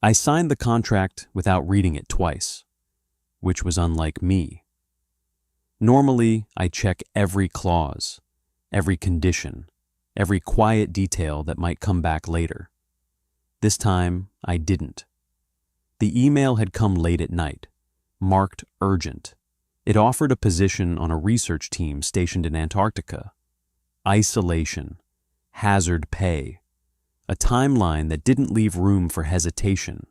I signed the contract without reading it twice, which was unlike me. Normally, I check every clause, every condition, every quiet detail that might come back later. This time, I didn't. The email had come late at night, marked urgent. It offered a position on a research team stationed in Antarctica. Isolation, hazard pay, a timeline that didn't leave room for hesitation,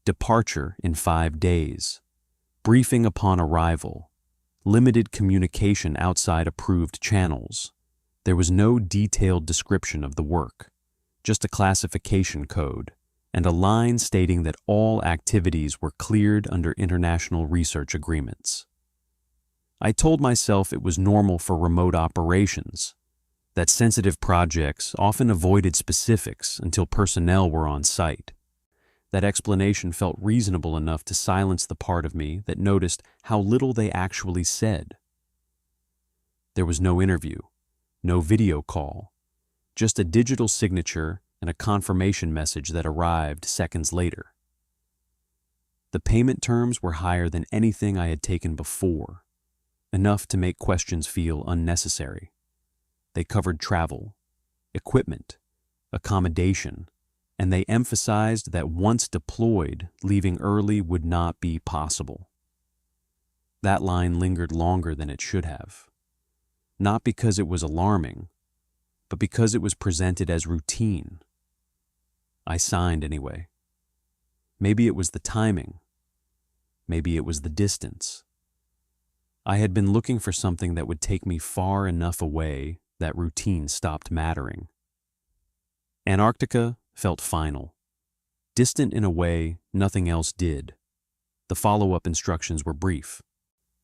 departure in 5 days, briefing upon arrival, limited communication outside approved channels. There was no detailed description of the work, just a classification code and a line stating that all activities were cleared under international research agreements. I told myself it was normal for remote operations, that sensitive projects often avoided specifics until personnel were on site. That explanation felt reasonable enough to silence the part of me that noticed how little they actually said. There was no interview, no video call, just a digital signature and a confirmation message that arrived seconds later. The payment terms were higher than anything I had taken before, enough to make questions feel unnecessary. They covered travel, equipment, accommodation, and they emphasized that once deployed, leaving early would not be possible. That line lingered longer than it should have, not because it was alarming, but because it was presented as routine. I signed anyway. Maybe it was the timing. Maybe it was the distance. I had been looking for something that would take me far enough away that routine stopped mattering. Antarctica felt final. Distant in a way nothing else did. The follow-up instructions were brief.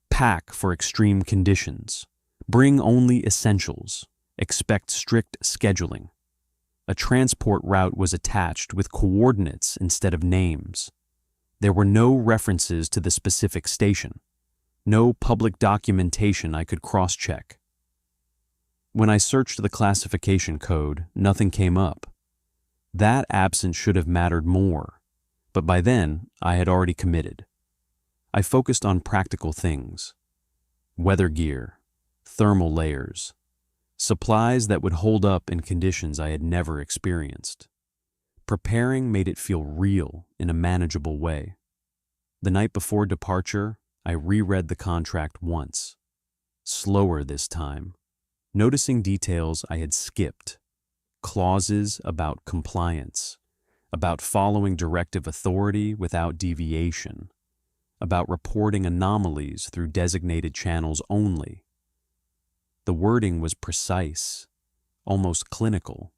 Pack for extreme conditions. Bring only essentials. Expect strict scheduling. A transport route was attached with coordinates instead of names. There were no references to the specific station. No public documentation I could cross-check. When I searched the classification code, nothing came up. That absence should have mattered more, but by then I had already committed. I focused on practical things: weather gear, thermal layers, supplies that would hold up in conditions I had never experienced. Preparing made it feel real in a manageable way. The night before departure, I reread the contract once, slower this time, noticing details I had skipped, clauses about compliance, about following directive authority without deviation, about reporting anomalies through designated channels only. The wording was precise, almost clinical,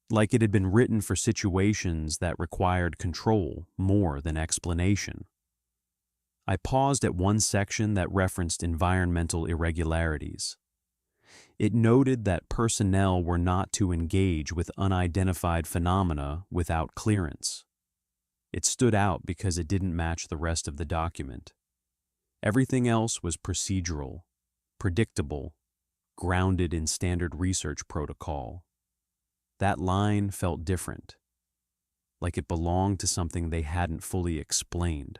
like it had been written for situations that required control more than explanation. I paused at one section that referenced environmental irregularities. It noted that personnel were not to engage with unidentified phenomena without clearance. It stood out because it didn't match the rest of the document. Everything else was procedural, predictable, grounded in standard research protocol. That line felt different, like it belonged to something they hadn't fully explained.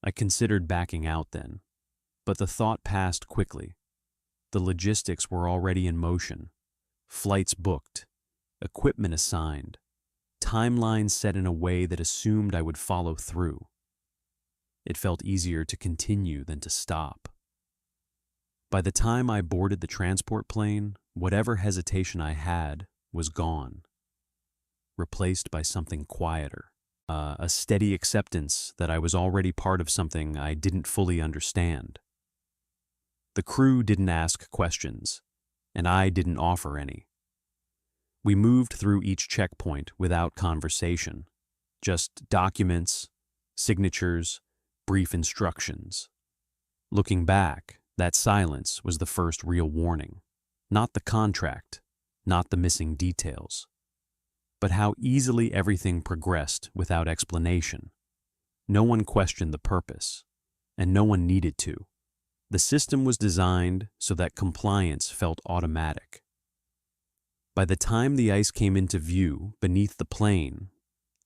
I considered backing out then, but the thought passed quickly. The logistics were already in motion. Flights booked, equipment assigned, timelines set in a way that assumed I would follow through. It felt easier to continue than to stop. By the time I boarded the transport plane, whatever hesitation I had was gone, replaced by something quieter. A steady acceptance that I was already part of something I didn't fully understand. The crew didn't ask questions, and I didn't offer any. We moved through each checkpoint without conversation, just documents, signatures, brief instructions. Looking back, that silence was the first real warning. Not the contract, not the missing details, but how easily everything progressed without explanation. No one questioned the purpose, and no one needed to. The system was designed so that compliance felt automatic. By the time the ice came into view beneath the plane,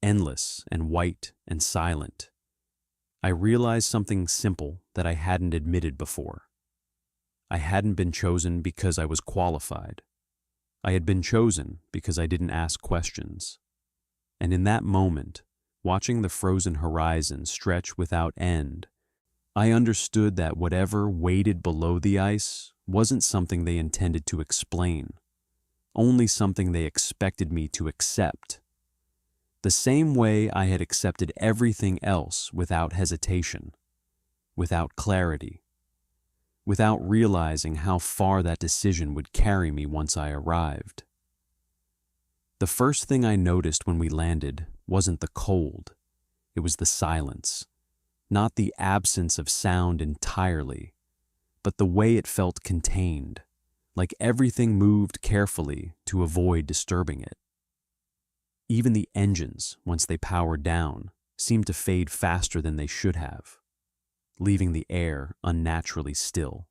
endless and white and silent. I realized something simple that I hadn't admitted before. I hadn't been chosen because I was qualified. I had been chosen because I didn't ask questions. And in that moment, watching the frozen horizon stretch without end, I understood that whatever waited below the ice wasn't something they intended to explain, only something they expected me to accept. The same way I had accepted everything else without hesitation, without clarity, without realizing how far that decision would carry me once I arrived. The first thing I noticed when we landed wasn't the cold, it was the silence. Not the absence of sound entirely, but the way it felt contained, like everything moved carefully to avoid disturbing it. Even the engines, once they powered down, seemed to fade faster than they should have, leaving the air unnaturally still.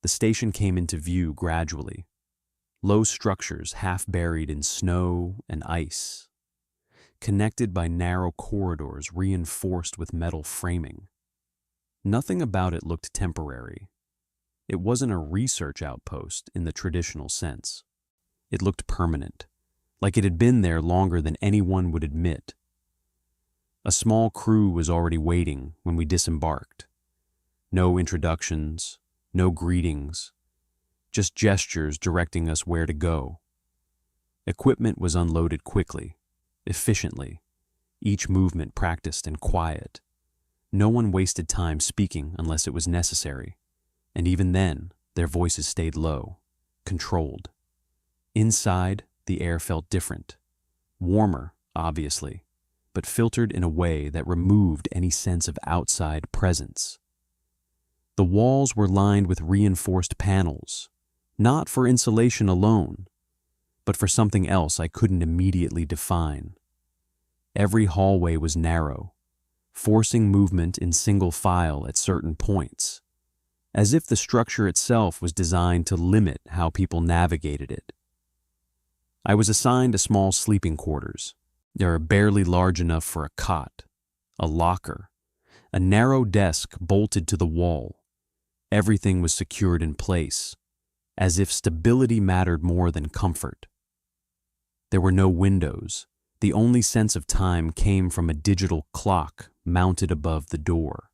The station came into view gradually, low structures half buried in snow and ice, connected by narrow corridors reinforced with metal framing. Nothing about it looked temporary. It wasn't a research outpost in the traditional sense. It looked permanent, like it had been there longer than anyone would admit. A small crew was already waiting when we disembarked. No introductions, no greetings, just gestures directing us where to go. Equipment was unloaded quickly, efficiently, each movement practiced and quiet. No one wasted time speaking unless it was necessary, and even then, their voices stayed low, controlled. Inside, the air felt different, warmer, obviously, but filtered in a way that removed any sense of outside presence. The walls were lined with reinforced panels, not for insulation alone, but for something else I couldn't immediately define. Every hallway was narrow, forcing movement in single file at certain points, as if the structure itself was designed to limit how people navigated it. I was assigned a small sleeping quarters. They are barely large enough for a cot, a locker, a narrow desk bolted to the wall. Everything was secured in place, as if stability mattered more than comfort. There were no windows. The only sense of time came from a digital clock mounted above the door,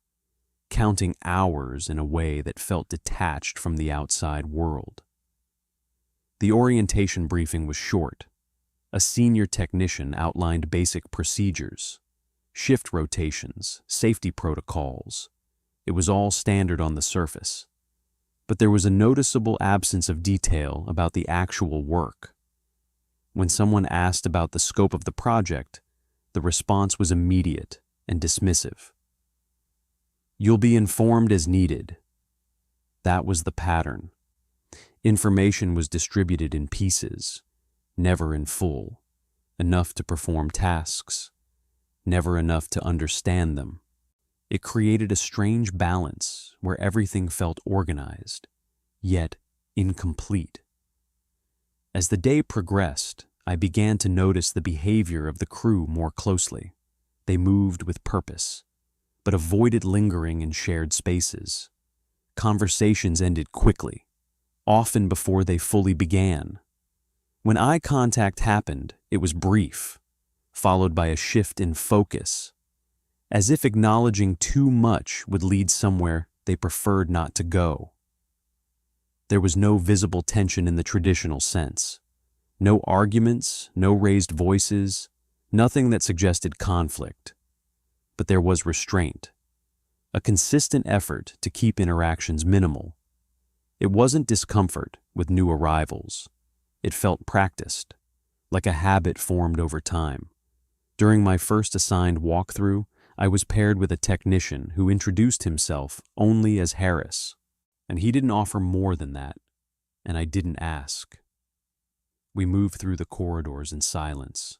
counting hours in a way that felt detached from the outside world. The orientation briefing was short. A senior technician outlined basic procedures, shift rotations, safety protocols. It was all standard on the surface, but there was a noticeable absence of detail about the actual work. When someone asked about the scope of the project, the response was immediate and dismissive. "You'll be informed as needed." That was the pattern. Information was distributed in pieces, never in full, enough to perform tasks, never enough to understand them. It created a strange balance where everything felt organized, yet incomplete. As the day progressed, I began to notice the behavior of the crew more closely. They moved with purpose, but avoided lingering in shared spaces. Conversations ended quickly, often before they fully began. When eye contact happened, it was brief, followed by a shift in focus, as if acknowledging too much would lead somewhere they preferred not to go. There was no visible tension in the traditional sense. No arguments, no raised voices, nothing that suggested conflict. But there was restraint, a consistent effort to keep interactions minimal. It wasn't discomfort with new arrivals. It felt practiced, like a habit formed over time. During my first assigned walkthrough, I was paired with a technician who introduced himself only as Harris, and he didn't offer more than that, and I didn't ask. We moved through the corridors in silence,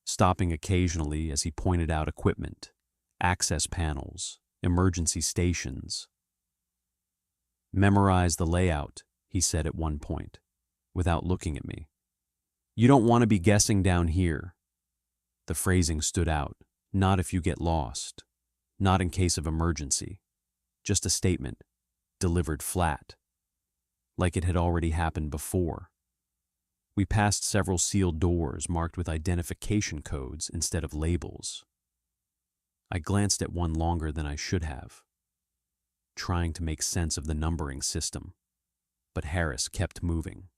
stopping occasionally as he pointed out equipment, access panels, emergency stations. "Memorize the layout," he said at one point, without looking at me. "You don't want to be guessing down here." The phrasing stood out. Not if you get lost. Not in case of emergency. Just a statement, delivered flat, like it had already happened before. We passed several sealed doors marked with identification codes instead of labels. I glanced at one longer than I should have, trying to make sense of the numbering system, but Harris kept moving.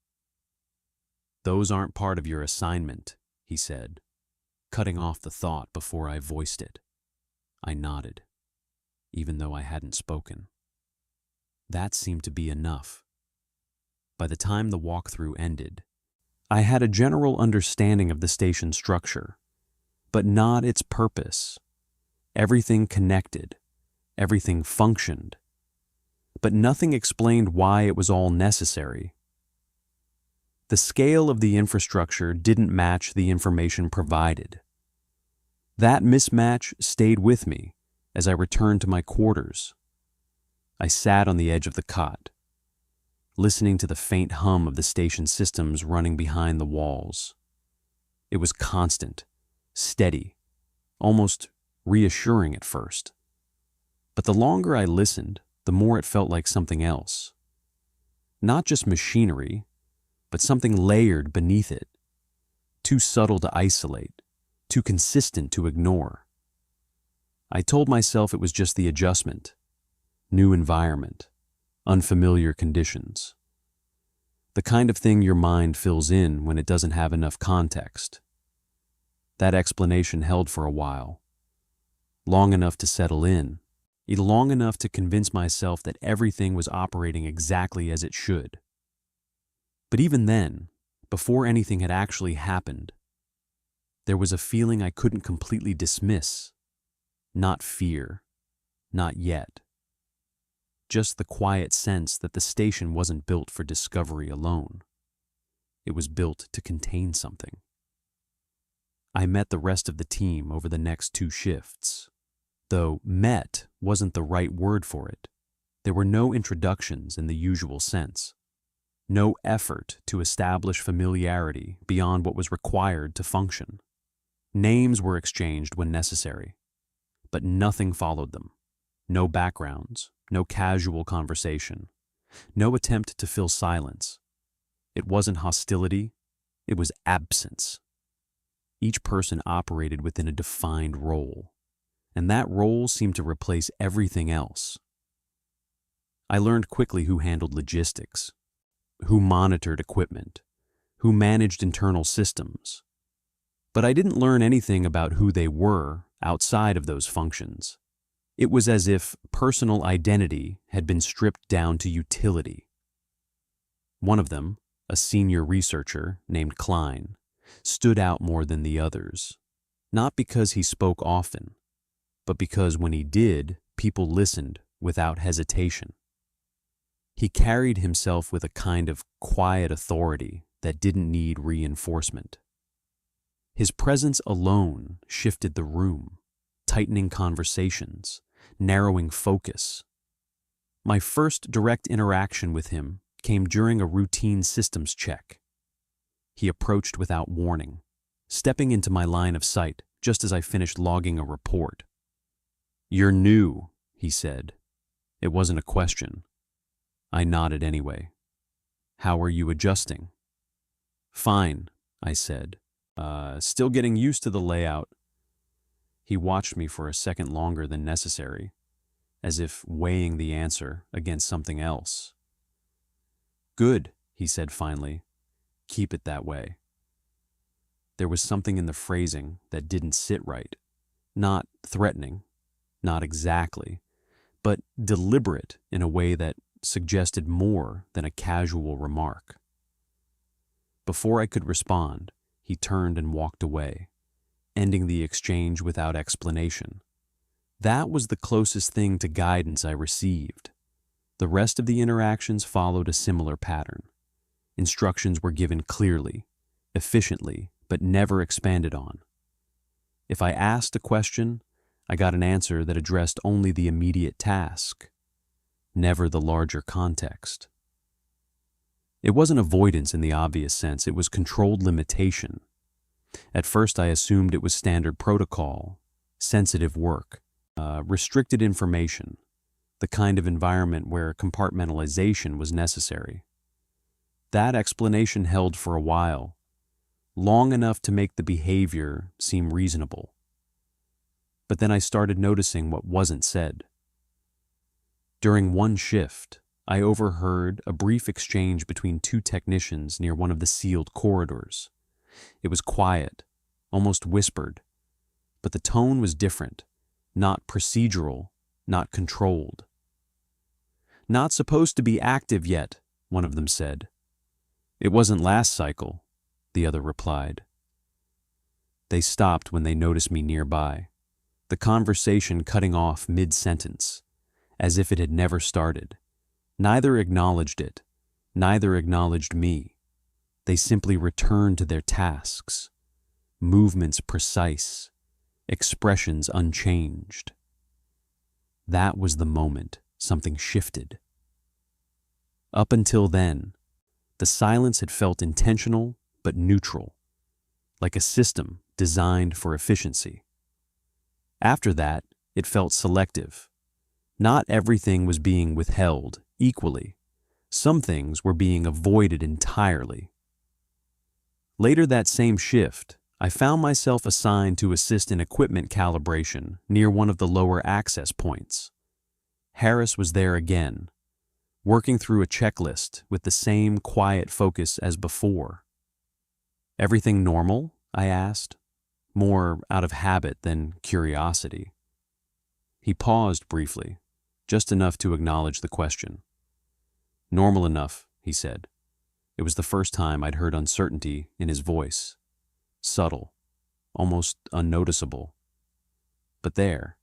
"Those aren't part of your assignment," he said, cutting off the thought before I voiced it. I nodded, even though I hadn't spoken. That seemed to be enough. By the time the walkthrough ended, I had a general understanding of the station structure, but not its purpose. Everything connected, everything functioned, but nothing explained why it was all necessary. The scale of the infrastructure didn't match the information provided. That mismatch stayed with me as I returned to my quarters. I sat on the edge of the cot, listening to the faint hum of the station systems running behind the walls. It was constant, steady, almost reassuring at first. But the longer I listened, the more it felt like something else. Not just machinery, but something layered beneath it, too subtle to isolate, too consistent to ignore. I told myself it was just the adjustment, new environment, unfamiliar conditions. The kind of thing your mind fills in when it doesn't have enough context. That explanation held for a while, long enough to settle in, long enough to convince myself that everything was operating exactly as it should. But even then, before anything had actually happened, there was a feeling I couldn't completely dismiss. Not fear, not yet. Just the quiet sense that the station wasn't built for discovery alone. It was built to contain something. I met the rest of the team over the next 2 shifts. Though met wasn't the right word for it. There were no introductions in the usual sense. No effort to establish familiarity beyond what was required to function. Names were exchanged when necessary, but nothing followed them. No backgrounds, no casual conversation, no attempt to fill silence. It wasn't hostility, it was absence. Each person operated within a defined role, and that role seemed to replace everything else. I learned quickly who handled logistics, who monitored equipment, who managed internal systems. But I didn't learn anything about who they were outside of those functions. It was as if personal identity had been stripped down to utility. One of them, a senior researcher named Klein, stood out more than the others, not because he spoke often, but because when he did, people listened without hesitation. He carried himself with a kind of quiet authority that didn't need reinforcement. His presence alone shifted the room, tightening conversations, narrowing focus. My first direct interaction with him came during a routine systems check. He approached without warning, stepping into my line of sight just as I finished logging a report. "You're new," he said. It wasn't a question. I nodded anyway. "How are you adjusting?" "Fine," I said. Still getting used to the layout." He watched me for a second longer than necessary, as if weighing the answer against something else. "Good," he said finally. "Keep it that way." There was something in the phrasing that didn't sit right. Not threatening, not exactly, but deliberate in a way that suggested more than a casual remark. Before I could respond, he turned and walked away, ending the exchange without explanation. That was the closest thing to guidance I received. The rest of the interactions followed a similar pattern. Instructions were given clearly, efficiently, but never expanded on. If I asked a question, I got an answer that addressed only the immediate task, never the larger context. It wasn't avoidance in the obvious sense, it was controlled limitation. At first I assumed it was standard protocol, sensitive work, restricted information, the kind of environment where compartmentalization was necessary. That explanation held for a while, long enough to make the behavior seem reasonable. But then I started noticing what wasn't said. During one shift, I overheard a brief exchange between two technicians near one of the sealed corridors. It was quiet, almost whispered, but the tone was different, not procedural, not controlled. "Not supposed to be active yet," one of them said. "It wasn't last cycle," the other replied. They stopped when they noticed me nearby, the conversation cutting off mid-sentence, as if it had never started. Neither acknowledged it, neither acknowledged me. They simply returned to their tasks, movements precise, expressions unchanged. That was the moment something shifted. Up until then, the silence had felt intentional but neutral, like a system designed for efficiency. After that, it felt selective. Not everything was being withheld equally. Some things were being avoided entirely. Later that same shift, I found myself assigned to assist in equipment calibration near one of the lower access points. Harris was there again, working through a checklist with the same quiet focus as before. "Everything normal?" I asked, more out of habit than curiosity. He paused briefly, just enough to acknowledge the question. "Normal enough," he said. It was the first time I'd heard uncertainty in his voice. Subtle, almost unnoticeable. But there.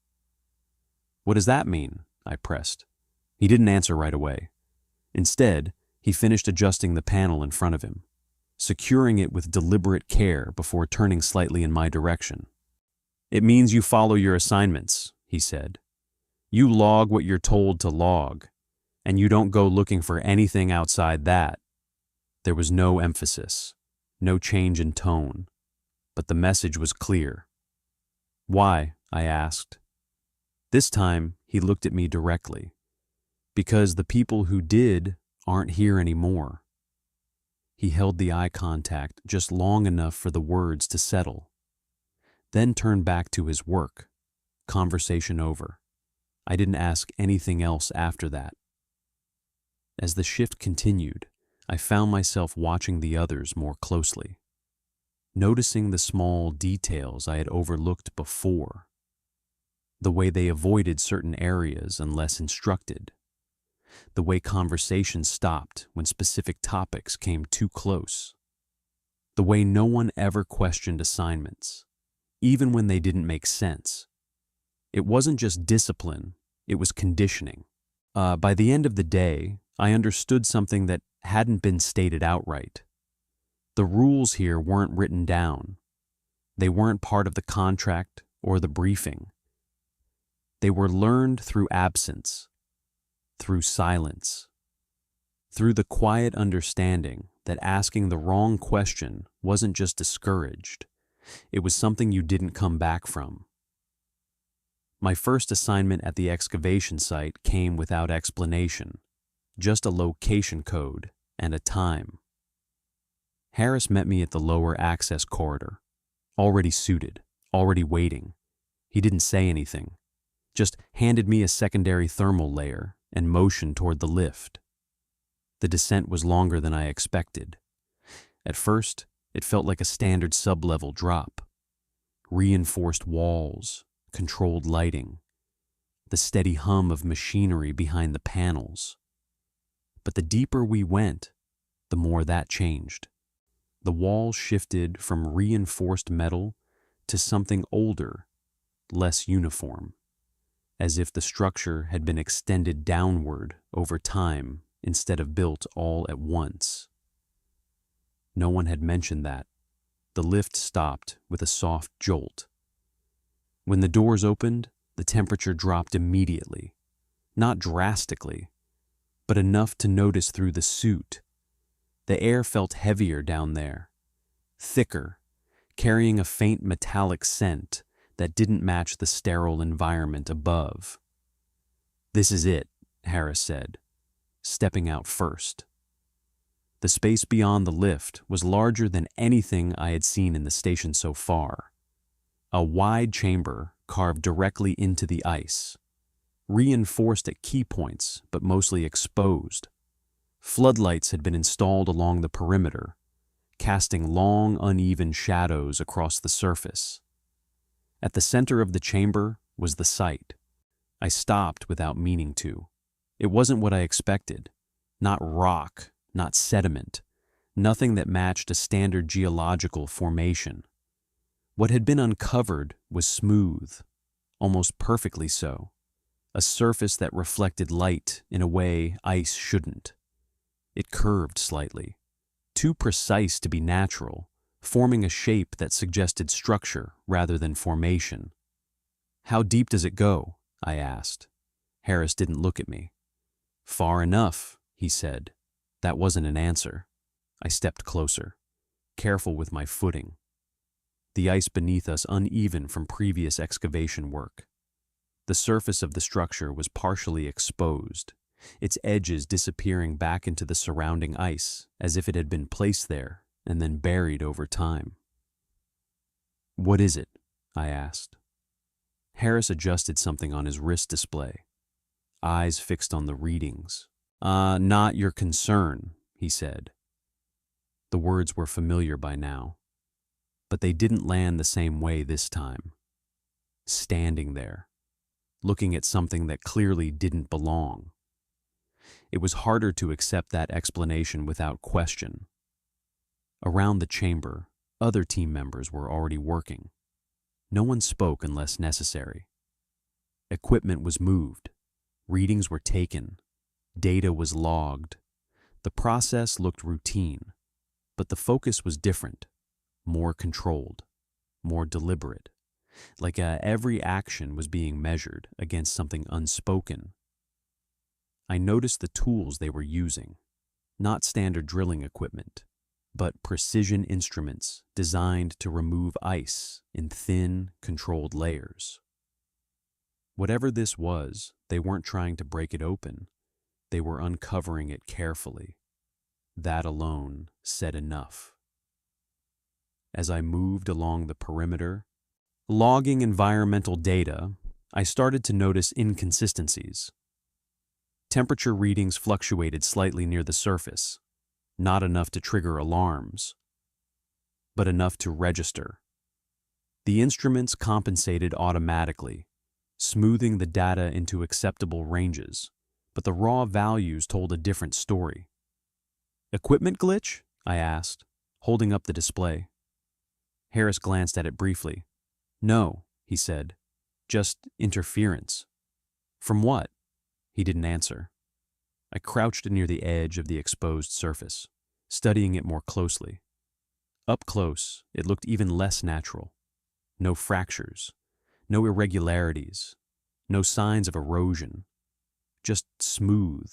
"What does that mean?" I pressed. He didn't answer right away. Instead, he finished adjusting the panel in front of him, securing it with deliberate care before turning slightly in my direction. "It means you follow your assignments," he said. "You log what you're told to log, and you don't go looking for anything outside that." There was no emphasis, no change in tone, but the message was clear. "Why?" I asked. This time, he looked at me directly. "Because the people who did aren't here anymore." He held the eye contact just long enough for the words to settle, then turned back to his work. Conversation over. I didn't ask anything else after that. As the shift continued, I found myself watching the others more closely, noticing the small details I had overlooked before, the way they avoided certain areas unless instructed, the way conversation stopped when specific topics came too close, the way no one ever questioned assignments, even when they didn't make sense. It wasn't just discipline, it was conditioning. By the end of the day, I understood something that hadn't been stated outright. The rules here weren't written down. They weren't part of the contract or the briefing. They were learned through absence, through silence, through the quiet understanding that asking the wrong question wasn't just discouraged, it was something you didn't come back from. My first assignment at the excavation site came without explanation, just a location code and a time. Harris met me at the lower access corridor, already suited, already waiting. He didn't say anything, just handed me a secondary thermal layer and motioned toward the lift. The descent was longer than I expected. At first, it felt like a standard sub-level drop. Reinforced walls, controlled lighting, the steady hum of machinery behind the panels. But the deeper we went, the more that changed. The walls shifted from reinforced metal to something older, less uniform, as if the structure had been extended downward over time instead of built all at once. No one had mentioned that. The lift stopped with a soft jolt. When the doors opened, the temperature dropped immediately, not drastically, but enough to notice through the suit. The air felt heavier down there, thicker, carrying a faint metallic scent that didn't match the sterile environment above. "This is it," Harris said, stepping out first. The space beyond the lift was larger than anything I had seen in the station so far. A wide chamber carved directly into the ice, reinforced at key points but mostly exposed. Floodlights had been installed along the perimeter, casting long, uneven shadows across the surface. At the center of the chamber was the site. I stopped without meaning to. It wasn't what I expected. Not rock, not sediment, nothing that matched a standard geological formation. What had been uncovered was smooth, almost perfectly so, a surface that reflected light in a way ice shouldn't. It curved slightly, too precise to be natural, forming a shape that suggested structure rather than formation. "How deep does it go?" I asked. Harris didn't look at me. "Far enough," he said. That wasn't an answer. I stepped closer, careful with my footing. The ice beneath us uneven from previous excavation work. The surface of the structure was partially exposed, its edges disappearing back into the surrounding ice as if it had been placed there and then buried over time. "What is it?" I asked. Harris adjusted something on his wrist display, eyes fixed on the readings. "Not your concern," he said. The words were familiar by now, but they didn't land the same way this time. Standing there, looking at something that clearly didn't belong. It was harder to accept that explanation without question. Around the chamber, other team members were already working. No one spoke unless necessary. Equipment was moved, readings were taken, data was logged. The process looked routine, but the focus was different, more controlled, more deliberate, like every action was being measured against something unspoken. I noticed the tools they were using, not standard drilling equipment, but precision instruments designed to remove ice in thin, controlled layers. Whatever this was, they weren't trying to break it open. They were uncovering it carefully. That alone said enough. As I moved along the perimeter, logging environmental data, I started to notice inconsistencies. Temperature readings fluctuated slightly near the surface, not enough to trigger alarms, but enough to register. The instruments compensated automatically, smoothing the data into acceptable ranges, but the raw values told a different story. "Equipment glitch?" I asked, holding up the display. Harris glanced at it briefly. "No," he said, "just interference." "From what?" He didn't answer. I crouched near the edge of the exposed surface, studying it more closely. Up close, it looked even less natural. No fractures, no irregularities, no signs of erosion. Just smooth,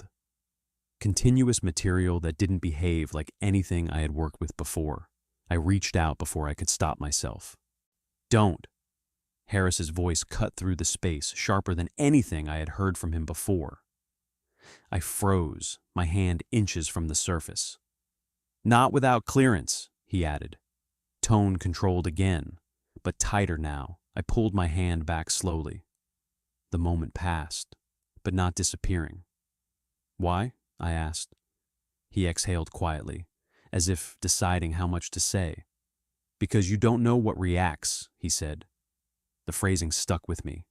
continuous material that didn't behave like anything I had worked with before. I reached out before I could stop myself. "Don't." Harris's voice cut through the space, sharper than anything I had heard from him before. I froze, my hand inches from the surface. "Not without clearance," he added. Tone controlled again, but tighter now. I pulled my hand back slowly. The moment passed, but not disappearing. "Why?" I asked. He exhaled quietly, as if deciding how much to say. "Because you don't know what reacts," he said. The phrasing stuck with me.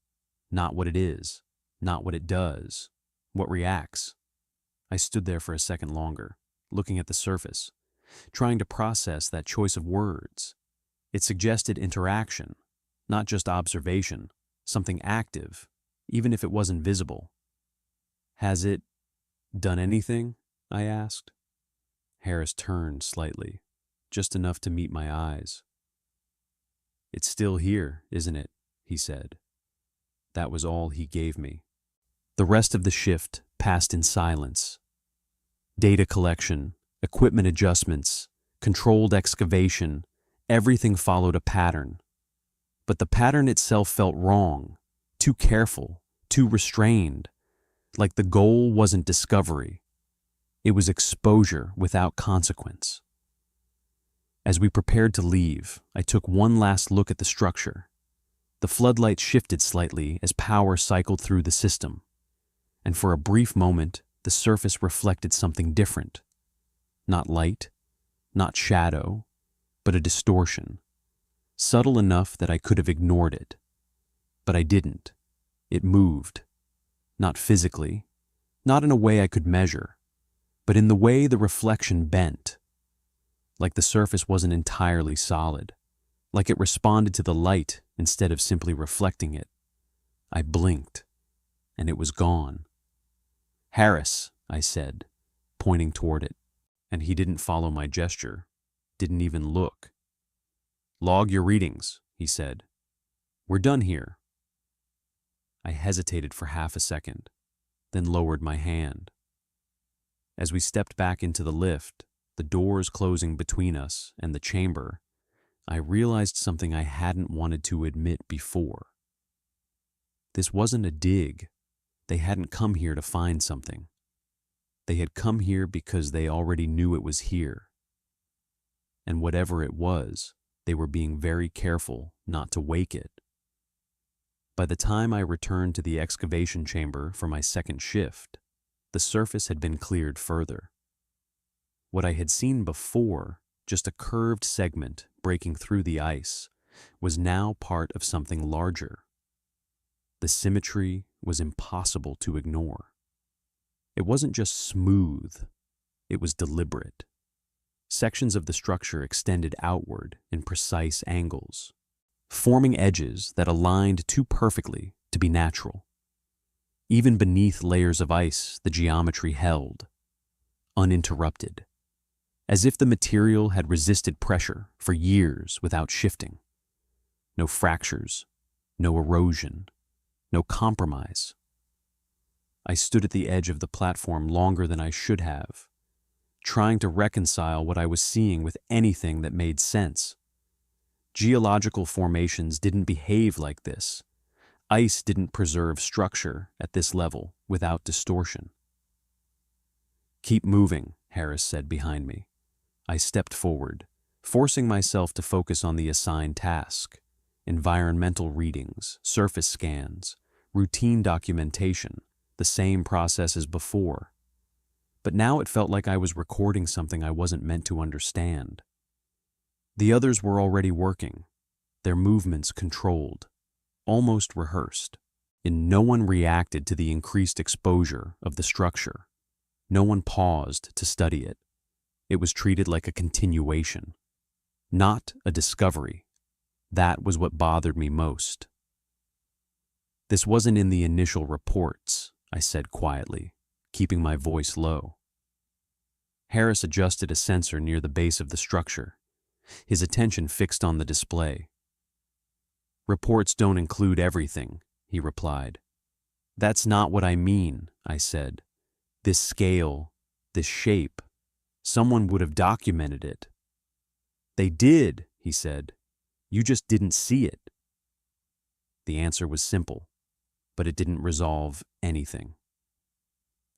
Not what it is, not what it does, what reacts. I stood there for a second longer, looking at the surface, trying to process that choice of words. It suggested interaction, not just observation, something active, even if it wasn't visible. "Has it done anything?" I asked. Harris turned slightly, just enough to meet my eyes. "It's still here, isn't it?" he said. That was all he gave me. The rest of the shift passed in silence. Data collection, equipment adjustments, controlled excavation, Everything followed a pattern, but the pattern itself felt wrong, too careful, too restrained, like the goal wasn't discovery. It was exposure without consequence. As we prepared to leave, I took one last look at the structure. The floodlight shifted slightly as power cycled through the system, and for a brief moment, the surface reflected something different. Not light, not shadow, but a distortion, subtle enough that I could have ignored it. But I didn't. It moved. Not physically, not in a way I could measure, but in the way the reflection bent. Like the surface wasn't entirely solid, like it responded to the light instead of simply reflecting it. I blinked, and it was gone. "Harris," I said, pointing toward it, and he didn't follow my gesture, didn't even look. "Log your readings," he said. "We're done here." I hesitated for half a second, then lowered my hand. As we stepped back into the lift, the doors closing between us and the chamber, I realized something I hadn't wanted to admit before. This wasn't a dig. They hadn't come here to find something. They had come here because they already knew it was here. And whatever it was, they were being very careful not to wake it. By the time I returned to the excavation chamber for my second shift, the surface had been cleared further. What I had seen before, just a curved segment breaking through the ice, was now part of something larger. The symmetry was impossible to ignore. It wasn't just smooth, it was deliberate. Sections of the structure extended outward in precise angles, forming edges that aligned too perfectly to be natural. Even beneath layers of ice, the geometry held, uninterrupted, as if the material had resisted pressure for years without shifting. No fractures, no erosion, no compromise. I stood at the edge of the platform longer than I should have, trying to reconcile what I was seeing with anything that made sense. Geological formations didn't behave like this. Ice didn't preserve structure at this level without distortion. "Keep moving," Harris said behind me. I stepped forward, forcing myself to focus on the assigned task: environmental readings, surface scans, routine documentation, the same process as before. But now it felt like I was recording something I wasn't meant to understand. The others were already working, their movements controlled, almost rehearsed, and no one reacted to the increased exposure of the structure. No one paused to study it. It was treated like a continuation, not a discovery. That was what bothered me most. "This wasn't in the initial reports," I said quietly, keeping my voice low. Harris adjusted a sensor near the base of the structure, his attention fixed on the display. "Reports don't include everything," he replied. "That's not what I mean," I said. "This scale, this shape, someone would have documented it." "They did," he said. "You just didn't see it." The answer was simple, but it didn't resolve anything.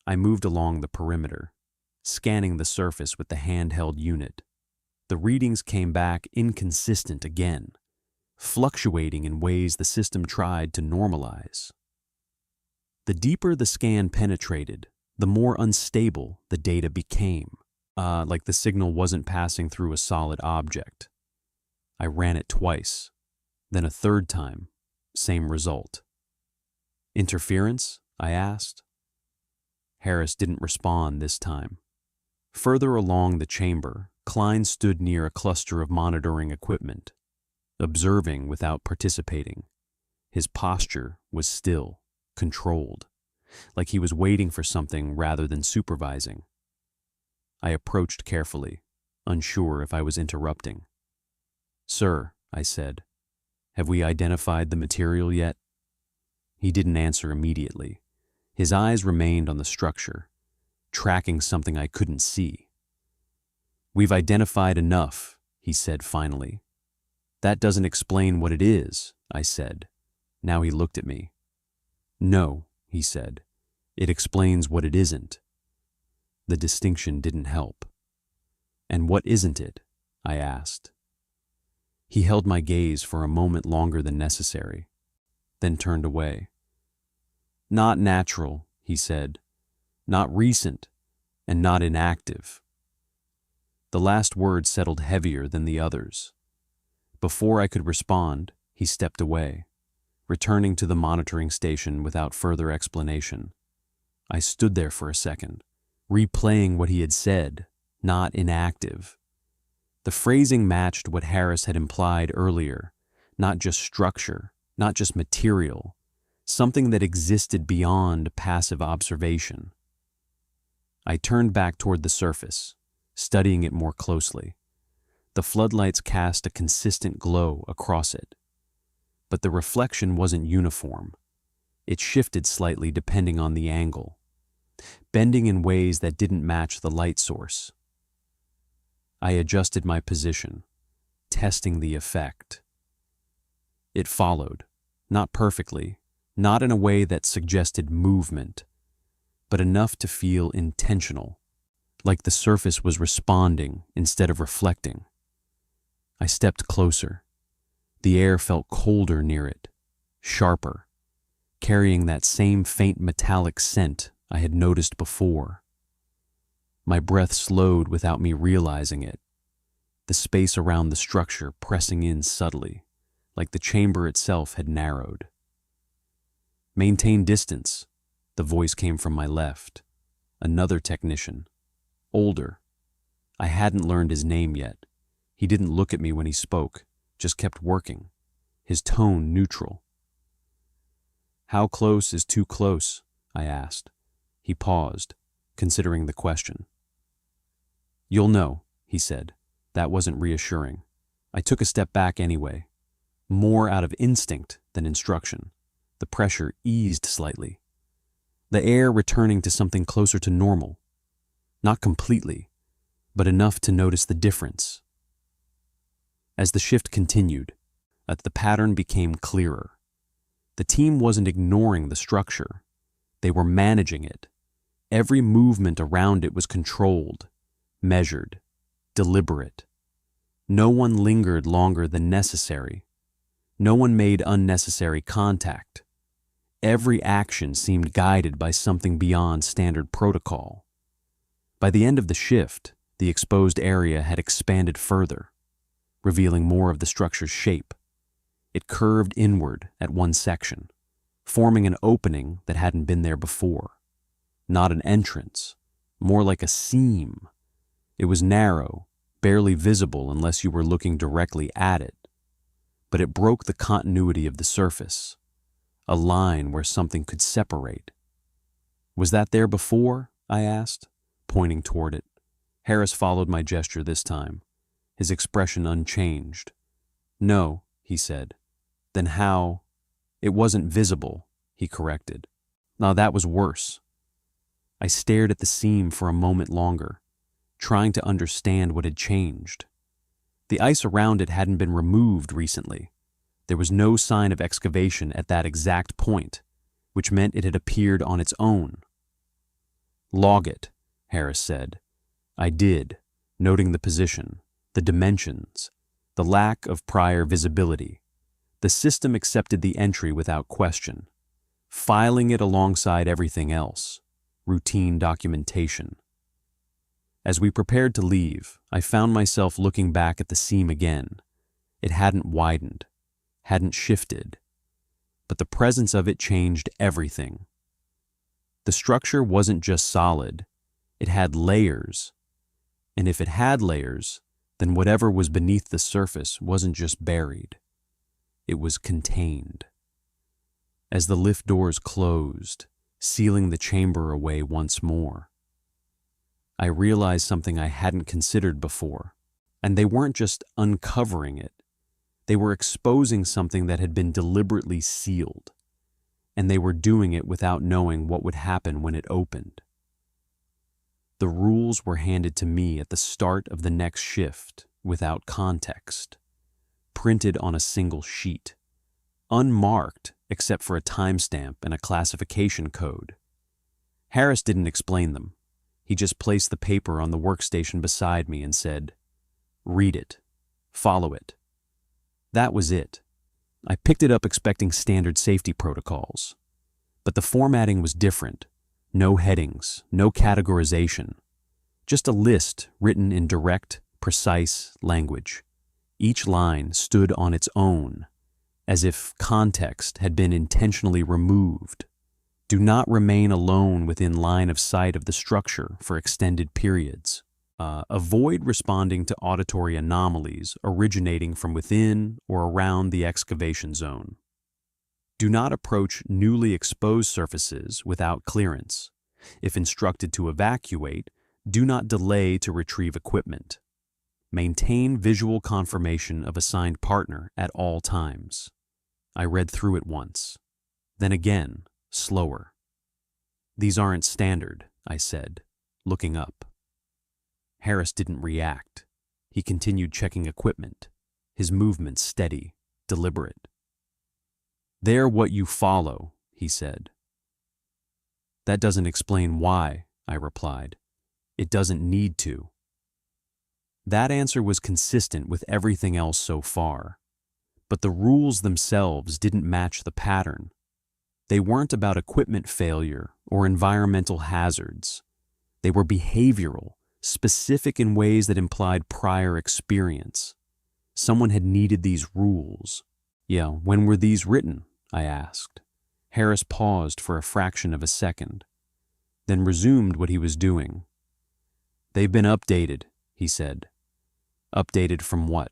I moved along the perimeter, scanning the surface with the handheld unit. The readings came back inconsistent again, fluctuating in ways the system tried to normalize. The deeper the scan penetrated, the more unstable the data became, like the signal wasn't passing through a solid object. I ran it twice, then a third time, same result. "Interference?" I asked. Harris didn't respond this time. Further along the chamber, Klein stood near a cluster of monitoring equipment, observing without participating. His posture was still, controlled, like he was waiting for something rather than supervising. I approached carefully, unsure if I was interrupting. "Sir," I said, "have we identified the material yet?" He didn't answer immediately. His eyes remained on the structure, tracking something I couldn't see. "We've identified enough," he said finally, That doesn't explain what it is, I said. Now he looked at me. No, he said. It explains what it isn't. The distinction didn't help. And what isn't it? I asked. He held my gaze for a moment longer than necessary, then turned away. Not natural, he said. Not recent, and not inactive. The last word settled heavier than the others. Before I could respond, he stepped away, returning to the monitoring station without further explanation. I stood there for a second, replaying what he had said, not inactive. The phrasing matched what Harris had implied earlier, not just structure, not just material, something that existed beyond passive observation. I turned back toward the surface, studying it more closely. The floodlights cast a consistent glow across it. But the reflection wasn't uniform. It shifted slightly depending on the angle, bending in ways that didn't match the light source. I adjusted my position, testing the effect. It followed, not perfectly, not in a way that suggested movement, but enough to feel intentional, like the surface was responding instead of reflecting. I stepped closer. The air felt colder near it, sharper, carrying that same faint metallic scent I had noticed before. My breath slowed without me realizing it, the space around the structure pressing in subtly, like the chamber itself had narrowed. Maintain distance, the voice came from my left. Another technician, older. I hadn't learned his name yet. He didn't look at me when he spoke, just kept working, his tone neutral. How close is too close? I asked. He paused, considering the question. You'll know, he said. That wasn't reassuring. I took a step back anyway, more out of instinct than instruction. The pressure eased slightly, the air returning to something closer to normal. Not completely, but enough to notice the difference. As the shift continued, the pattern became clearer. The team wasn't ignoring the structure. They were managing it. Every movement around it was controlled, measured, deliberate. No one lingered longer than necessary. No one made unnecessary contact. Every action seemed guided by something beyond standard protocol. By the end of the shift, the exposed area had expanded further, revealing more of the structure's shape. It curved inward at one section, forming an opening that hadn't been there before. Not an entrance, more like a seam. It was narrow, barely visible unless you were looking directly at it. But it broke the continuity of the surface, a line where something could separate. Was that there before? I asked, pointing toward it. Harris followed my gesture this time, his expression unchanged. No, he said. Then how? It wasn't visible, he corrected. Now that was worse. I stared at the seam for a moment longer, trying to understand what had changed. The ice around it hadn't been removed recently. There was no sign of excavation at that exact point, which meant it had appeared on its own. Log it, Harris said. I did, noting the position, the dimensions, the lack of prior visibility. The system accepted the entry without question, filing it alongside everything else, routine documentation. As we prepared to leave, I found myself looking back at the seam again. It hadn't widened, hadn't shifted, but the presence of it changed everything. The structure wasn't just solid, it had layers. And if it had layers, then whatever was beneath the surface wasn't just buried. It was contained. As the lift doors closed, sealing the chamber away once more, I realized something I hadn't considered before, and they weren't just uncovering it. They were exposing something that had been deliberately sealed, and they were doing it without knowing what would happen when it opened. The rules were handed to me at the start of the next shift without context. printed on a single sheet, unmarked except for a timestamp and a classification code. Harris didn't explain them. He just placed the paper on the workstation beside me and said, "Read it. Follow it." That was it. I picked it up expecting standard safety protocols. But the formatting was different. No headings, no categorization. Just a list written in direct, precise language. Each line stood on its own, as if context had been intentionally removed. Do not remain alone within line of sight of the structure for extended periods. Avoid responding to auditory anomalies originating from within or around the excavation zone. Do not approach newly exposed surfaces without clearance. If instructed to evacuate, do not delay to retrieve equipment. Maintain visual confirmation of assigned partner at all times. I read through it once, then again, slower. "These aren't standard," I said, looking up. Harris didn't react. He continued checking equipment, his movements steady, deliberate. "They're what you follow," he said. "That doesn't explain why," I replied. "It doesn't need to." That answer was consistent with everything else so far. But the rules themselves didn't match the pattern. They weren't about equipment failure or environmental hazards. They were behavioral, specific in ways that implied prior experience. Someone had needed these rules. "Yeah, when were these written?" I asked. Harris paused for a fraction of a second, then resumed what he was doing. "They've been updated," he said. "Updated from what?"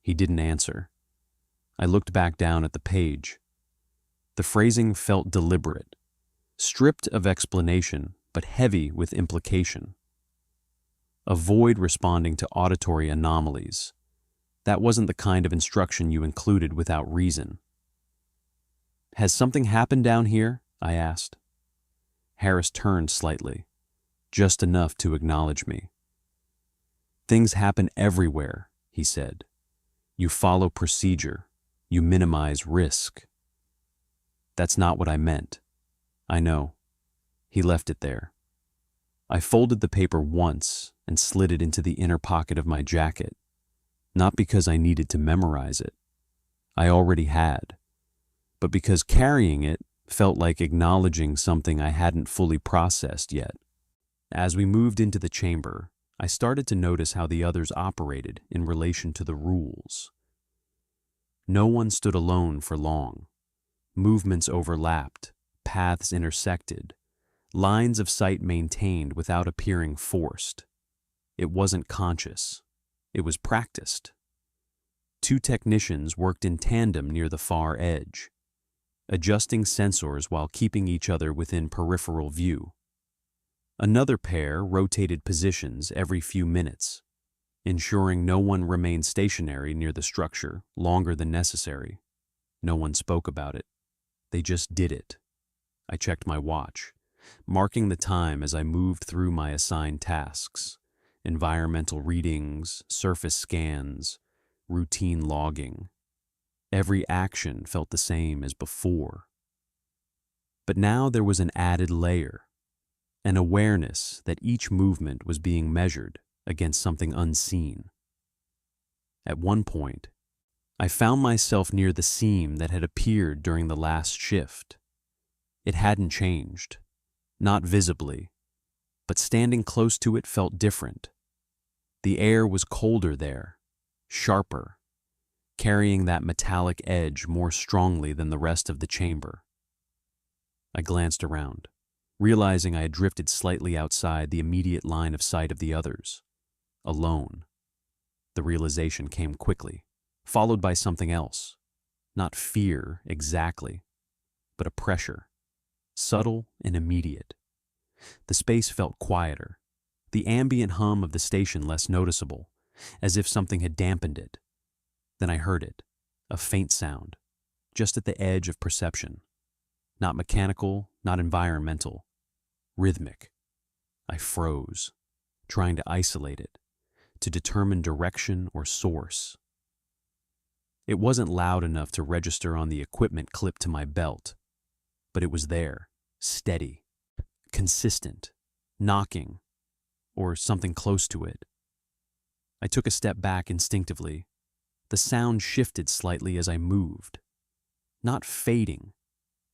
He didn't answer. I looked back down at the page. The phrasing felt deliberate, stripped of explanation, but heavy with implication. Avoid responding to auditory anomalies. That wasn't the kind of instruction you included without reason. "Has something happened down here?" I asked. Harris turned slightly, just enough to acknowledge me. "Things happen everywhere," he said. "You follow procedure. You minimize risk." "That's not what I meant." "I know." He left it there. I folded the paper once and slid it into the inner pocket of my jacket, not because I needed to memorize it. I already had. But because carrying it felt like acknowledging something I hadn't fully processed yet. As we moved into the chamber, I started to notice how the others operated in relation to the rules. No one stood alone for long. Movements overlapped, paths intersected, lines of sight maintained without appearing forced. It wasn't conscious. It was practiced. Two technicians worked in tandem near the far edge, adjusting sensors while keeping each other within peripheral view. Another pair rotated positions every few minutes, ensuring no one remained stationary near the structure longer than necessary. No one spoke about it. They just did it. I checked my watch, marking the time as I moved through my assigned tasks: environmental readings, surface scans, routine logging. Every action felt the same as before. But now there was an added layer, an awareness that each movement was being measured against something unseen. At one point, I found myself near the seam that had appeared during the last shift. It hadn't changed, not visibly, but standing close to it felt different. The air was colder there, sharper, carrying that metallic edge more strongly than the rest of the chamber. I glanced around, realizing I had drifted slightly outside the immediate line of sight of the others, alone. The realization came quickly, followed by something else. Not fear exactly, but a pressure, subtle and immediate. The space felt quieter, the ambient hum of the station less noticeable, as if something had dampened it. Then I heard it, a faint sound, just at the edge of perception. Not mechanical, not environmental, rhythmic. I froze, trying to isolate it, to determine direction or source. It wasn't loud enough to register on the equipment clipped to my belt, but it was there, steady, consistent, knocking, or something close to it. I took a step back instinctively. The sound shifted slightly as I moved, not fading,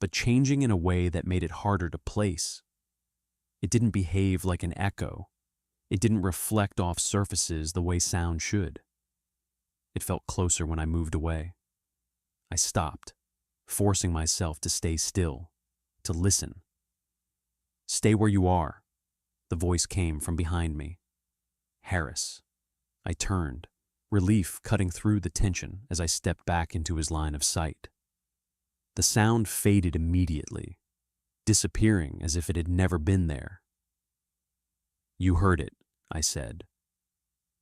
but changing in a way that made it harder to place. It didn't behave like an echo. It didn't reflect off surfaces the way sound should. It felt closer when I moved away. I stopped, forcing myself to stay still, to listen. "Stay where you are," the voice came from behind me. Harris. I turned, relief cutting through the tension as I stepped back into his line of sight. The sound faded immediately, disappearing as if it had never been there. "You heard it," I said.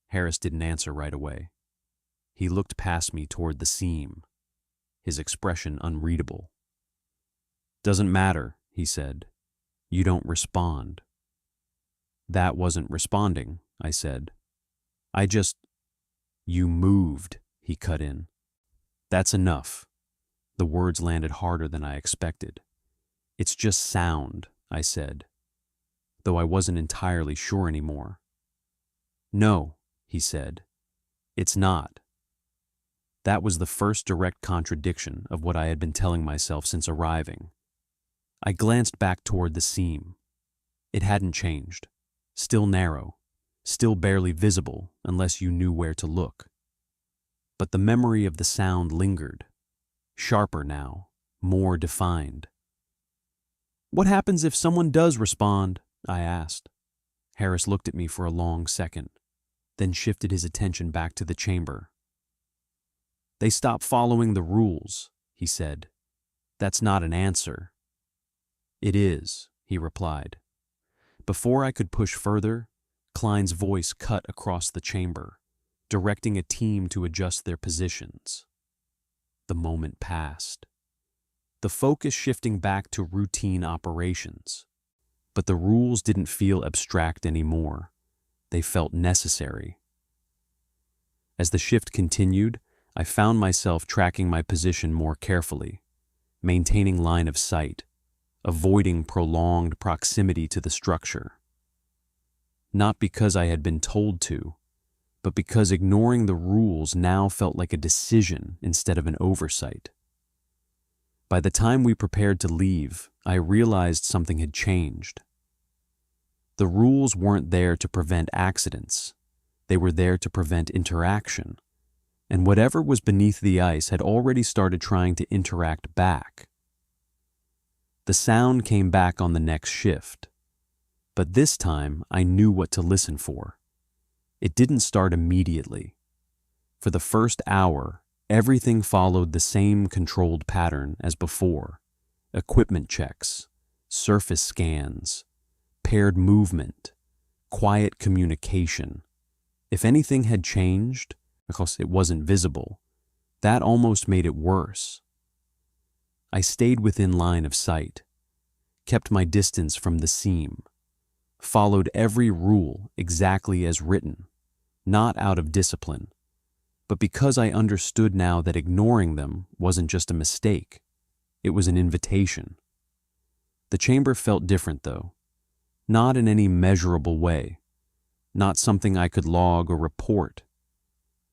Harris didn't answer right away. He looked past me toward the seam, his expression unreadable. "Doesn't matter," he said. "You don't respond." "That wasn't responding," I said. "You moved," he cut in. "That's enough." The words landed harder than I expected. "It's just sound," I said, though I wasn't entirely sure anymore. "No," he said. "It's not." That was the first direct contradiction of what I had been telling myself since arriving. I glanced back toward the seam. It hadn't changed. Still narrow, still barely visible unless you knew where to look. But the memory of the sound lingered, sharper now, more defined. "What happens if someone does respond?" I asked. Harris looked at me for a long second, then shifted his attention back to the chamber. "They stop following the rules," he said. "That's not an answer." "It is," he replied. Before I could push further, Klein's voice cut across the chamber, directing a team to adjust their positions. The moment passed, the focus shifting back to routine operations. But the rules didn't feel abstract anymore. They felt necessary. As the shift continued, I found myself tracking my position more carefully, maintaining line of sight, avoiding prolonged proximity to the structure. Not because I had been told to, but because ignoring the rules now felt like a decision instead of an oversight. By the time we prepared to leave, I realized something had changed. The rules weren't there to prevent accidents. They were there to prevent interaction. And whatever was beneath the ice had already started trying to interact back. The sound came back on the next shift. But this time, I knew what to listen for. It didn't start immediately. For the first hour, everything followed the same controlled pattern as before. Equipment checks, surface scans, paired movement, quiet communication. If anything had changed, because it wasn't visible, that almost made it worse. I stayed within line of sight, kept my distance from the seam, followed every rule exactly as written, not out of discipline, but because I understood now that ignoring them wasn't just a mistake, it was an invitation. The chamber felt different, though, not in any measurable way, not something I could log or report,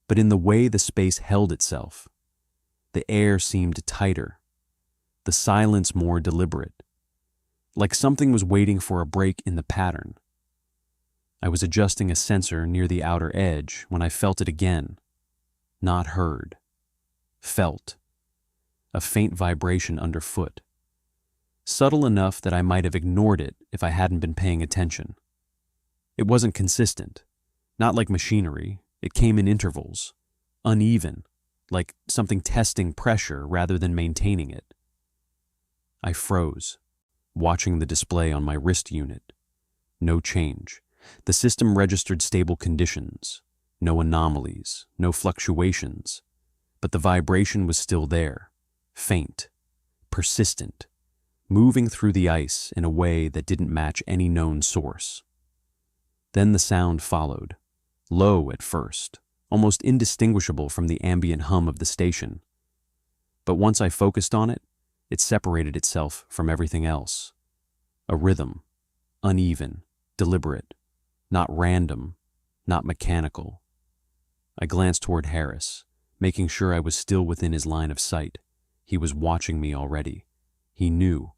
but in the way the space held itself. The air seemed tighter, the silence more deliberate, like something was waiting for a break in the pattern. I was adjusting a sensor near the outer edge when I felt it again. Not heard. Felt. A faint vibration underfoot. Subtle enough that I might have ignored it if I hadn't been paying attention. It wasn't consistent. Not like machinery. It came in intervals. Uneven. Like something testing pressure rather than maintaining it. I froze, watching the display on my wrist unit. No change. The system registered stable conditions. No anomalies, no fluctuations. But the vibration was still there. Faint. Persistent. Moving through the ice in a way that didn't match any known source. Then the sound followed. Low at first, almost indistinguishable from the ambient hum of the station. But once I focused on it, it separated itself from everything else. A rhythm, uneven, deliberate, not random, not mechanical. I glanced toward Harris, making sure I was still within his line of sight. He was watching me already. He knew.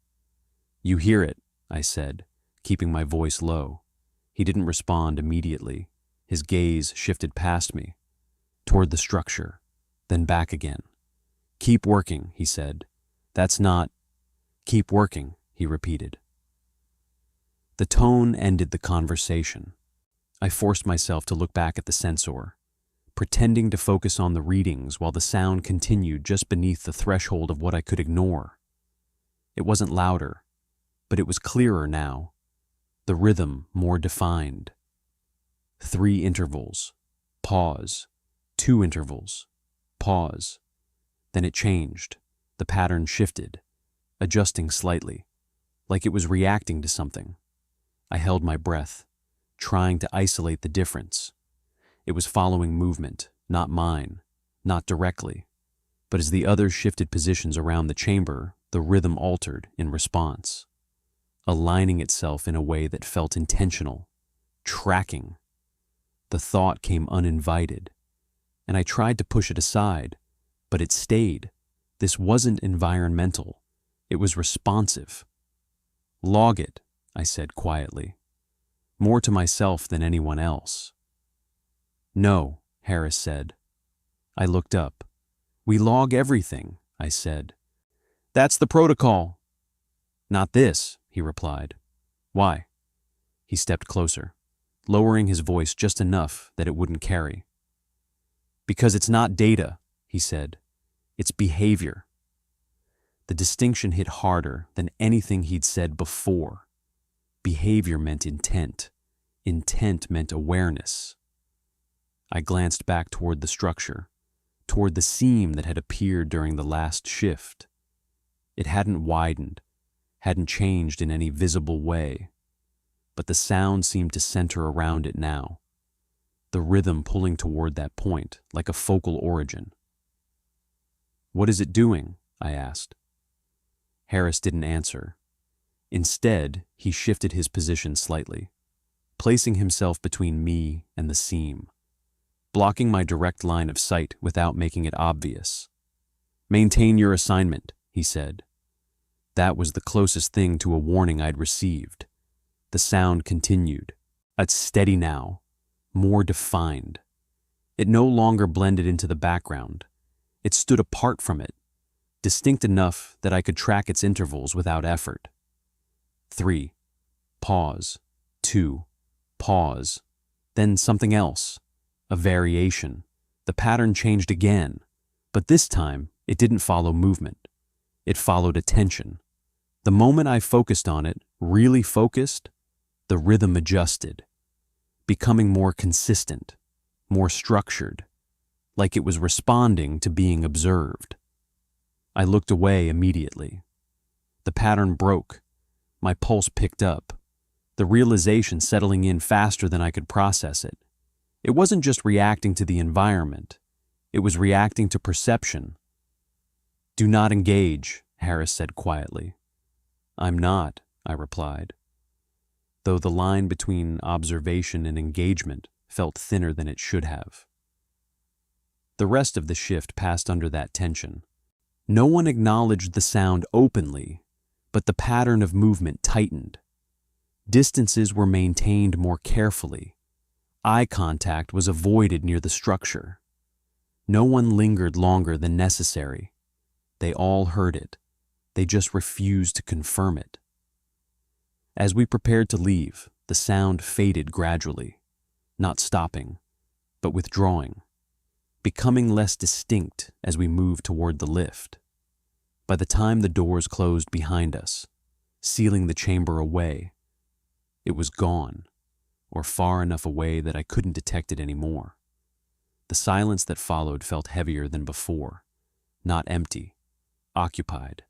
"You hear it," I said, keeping my voice low. He didn't respond immediately. His gaze shifted past me, toward the structure, then back again. "Keep working," he said. "That's not—" "Keep working," he repeated. The tone ended the conversation. I forced myself to look back at the sensor, pretending to focus on the readings while the sound continued just beneath the threshold of what I could ignore. It wasn't louder, but it was clearer now, the rhythm more defined. 3 intervals, pause, 2 intervals, pause. Then it changed. The pattern shifted, adjusting slightly, like it was reacting to something. I held my breath, trying to isolate the difference. It was following movement, not mine, not directly. But as the others shifted positions around the chamber, the rhythm altered in response, aligning itself in a way that felt intentional, tracking. The thought came uninvited, and I tried to push it aside, but it stayed. This wasn't environmental. It was responsive. "Log it," I said quietly, more to myself than anyone else. "No," Harris said. I looked up. "We log everything," I said. "That's the protocol." "Not this," he replied. "Why?" He stepped closer, lowering his voice just enough that it wouldn't carry. "Because it's not data," he said. "It's behavior." The distinction hit harder than anything he'd said before. Behavior meant intent. Intent meant awareness. I glanced back toward the structure, toward the seam that had appeared during the last shift. It hadn't widened, hadn't changed in any visible way, but the sound seemed to center around it now, the rhythm pulling toward that point like a focal origin. "What is it doing?" I asked. Harris didn't answer. Instead, he shifted his position slightly, placing himself between me and the seam, blocking my direct line of sight without making it obvious. "Maintain your assignment," he said. That was the closest thing to a warning I'd received. The sound continued, steady now, more defined. It no longer blended into the background. It stood apart from it, distinct enough that I could track its intervals without effort. 3, pause, 2, pause, then something else, a variation. The pattern changed again, but this time it didn't follow movement. It followed attention. The moment I focused on it, really focused, the rhythm adjusted, becoming more consistent, more structured, like it was responding to being observed. I looked away immediately. The pattern broke. My pulse picked up, the realization settling in faster than I could process it. It wasn't just reacting to the environment. It was reacting to perception. "Do not engage," Harris said quietly. "I'm not," I replied, though the line between observation and engagement felt thinner than it should have. The rest of the shift passed under that tension. No one acknowledged the sound openly, but the pattern of movement tightened. Distances were maintained more carefully. Eye contact was avoided near the structure. No one lingered longer than necessary. They all heard it. They just refused to confirm it. As we prepared to leave, the sound faded gradually, not stopping, but withdrawing, becoming less distinct as we moved toward the lift. By the time the doors closed behind us, sealing the chamber away, it was gone, or far enough away that I couldn't detect it anymore. The silence that followed felt heavier than before, not empty, occupied.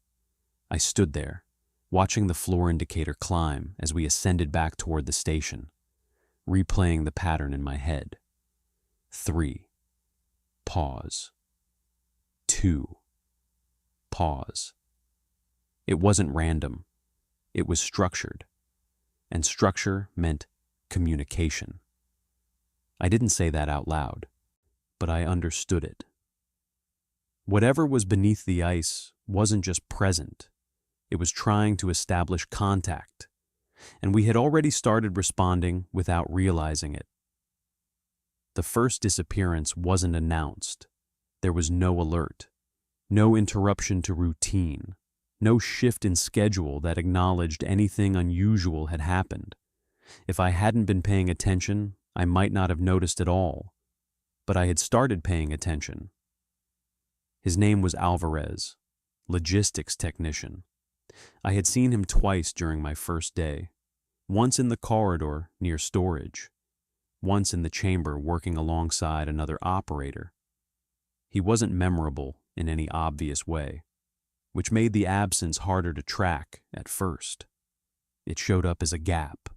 I stood there, watching the floor indicator climb as we ascended back toward the station, replaying the pattern in my head. 3, Pause. 2. Pause. It wasn't random. It was structured. And structure meant communication. I didn't say that out loud, but I understood it. Whatever was beneath the ice wasn't just present. It was trying to establish contact, and we had already started responding without realizing it. The first disappearance wasn't announced. There was no alert, no interruption to routine, no shift in schedule that acknowledged anything unusual had happened. If I hadn't been paying attention, I might not have noticed at all, but I had started paying attention. His name was Alvarez, logistics technician. I had seen him twice during my first day, once in the corridor near storage, once in the chamber working alongside another operator. He wasn't memorable in any obvious way, which made the absence harder to track at first. It showed up as a gap.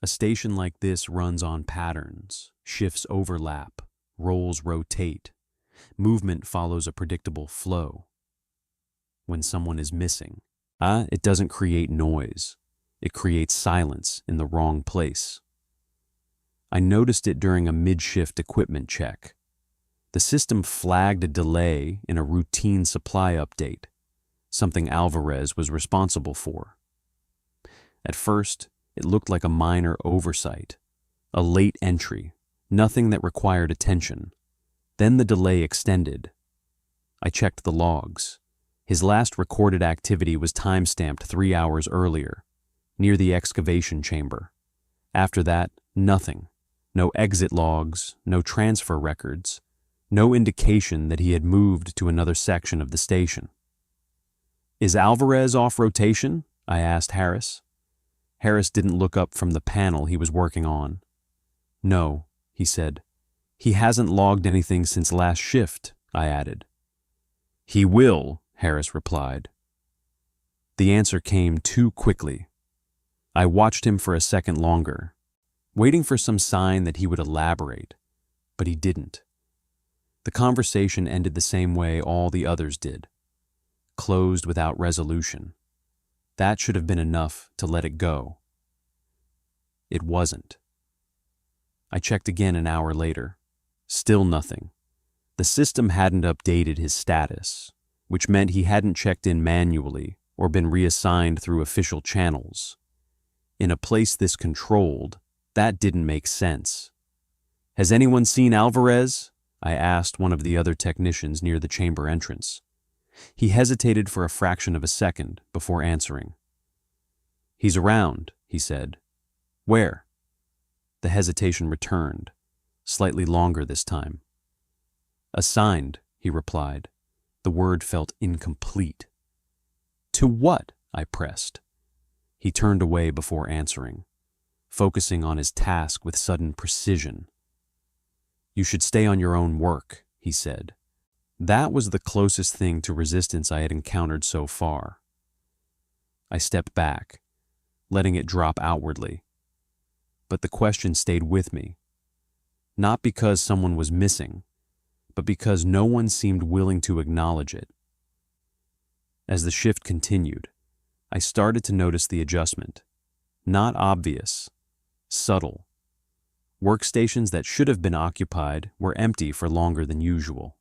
A station like this runs on patterns, shifts overlap, roles rotate, movement follows a predictable flow. When someone is missing, it doesn't create noise. It creates silence in the wrong place. I noticed it during a mid-shift equipment check. The system flagged a delay in a routine supply update, something Alvarez was responsible for. At first, it looked like a minor oversight, a late entry, nothing that required attention. Then the delay extended. I checked the logs. His last recorded activity was time-stamped 3 hours earlier, near the excavation chamber. After that, nothing. No exit logs, no transfer records, no indication that he had moved to another section of the station. "Is Alvarez off rotation?" I asked Harris. Harris didn't look up from the panel he was working on. "No," he said. "He hasn't logged anything since last shift," I added. "He will," Harris replied. The answer came too quickly. I watched him for a second longer, waiting for some sign that he would elaborate, but he didn't. The conversation ended the same way all the others did, closed without resolution. That should have been enough to let it go. It wasn't. I checked again an hour later. Still nothing. The system hadn't updated his status, which meant he hadn't checked in manually or been reassigned through official channels. In a place this controlled, that didn't make sense. "Has anyone seen Alvarez?" I asked one of the other technicians near the chamber entrance. He hesitated for a fraction of a second before answering. "He's around," he said. "Where?" The hesitation returned, slightly longer this time. "Assigned," he replied. The word felt incomplete. "To what?" I pressed. He turned away before answering, focusing on his task with sudden precision. "You should stay on your own work," he said. That was the closest thing to resistance I had encountered so far. I stepped back, letting it drop outwardly. But the question stayed with me, not because someone was missing, but because no one seemed willing to acknowledge it. As the shift continued, I started to notice the adjustment. Not obvious, subtle. Workstations that should have been occupied were empty for longer than usual.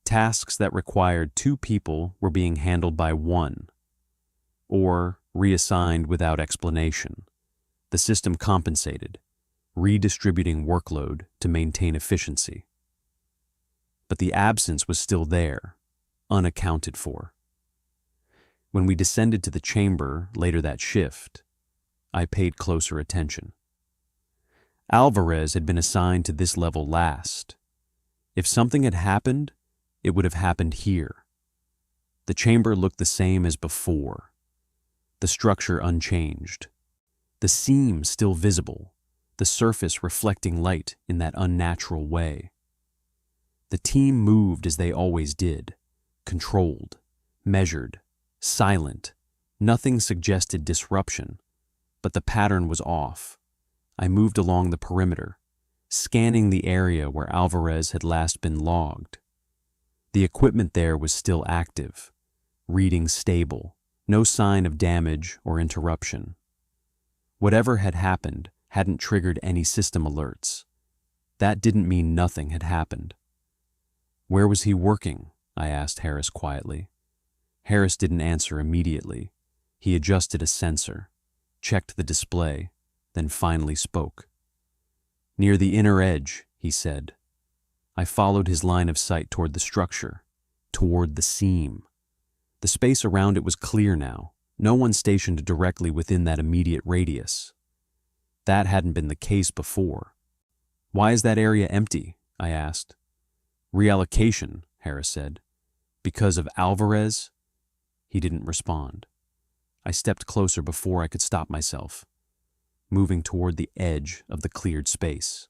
Tasks that required 2 people were being handled by 1, or reassigned without explanation. The system compensated, redistributing workload to maintain efficiency. But the absence was still there, unaccounted for. When we descended to the chamber later that shift, I paid closer attention. Alvarez had been assigned to this level last. If something had happened, it would have happened here. The chamber looked the same as before, the structure unchanged, the seam still visible, the surface reflecting light in that unnatural way. The team moved as they always did, controlled, measured, silent. Nothing suggested disruption, but the pattern was off. I moved along the perimeter, scanning the area where Alvarez had last been logged. The equipment there was still active, reading stable, no sign of damage or interruption. Whatever had happened hadn't triggered any system alerts. That didn't mean nothing had happened. "Where was he working?" I asked Harris quietly. Harris didn't answer immediately. He adjusted a sensor, checked the display, then finally spoke. "Near the inner edge," he said. I followed his line of sight toward the structure, toward the seam. The space around it was clear now, no one stationed directly within that immediate radius. That hadn't been the case before. "Why is that area empty?" I asked. "Reallocation," Harris said. "Because of Alvarez?" He didn't respond. I stepped closer before I could stop myself, moving toward the edge of the cleared space.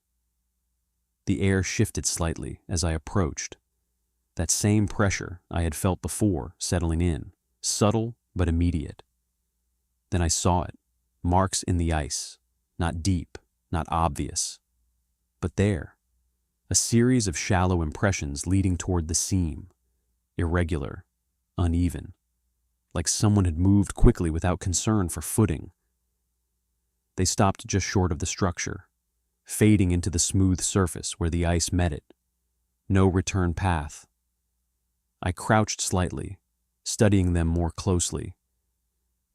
The air shifted slightly as I approached. That same pressure I had felt before settling in, subtle but immediate. Then I saw it, marks in the ice, not deep, not obvious, but there, a series of shallow impressions leading toward the seam, irregular, uneven, like someone had moved quickly without concern for footing. They stopped just short of the structure, fading into the smooth surface where the ice met it. No return path. I crouched slightly, studying them more closely.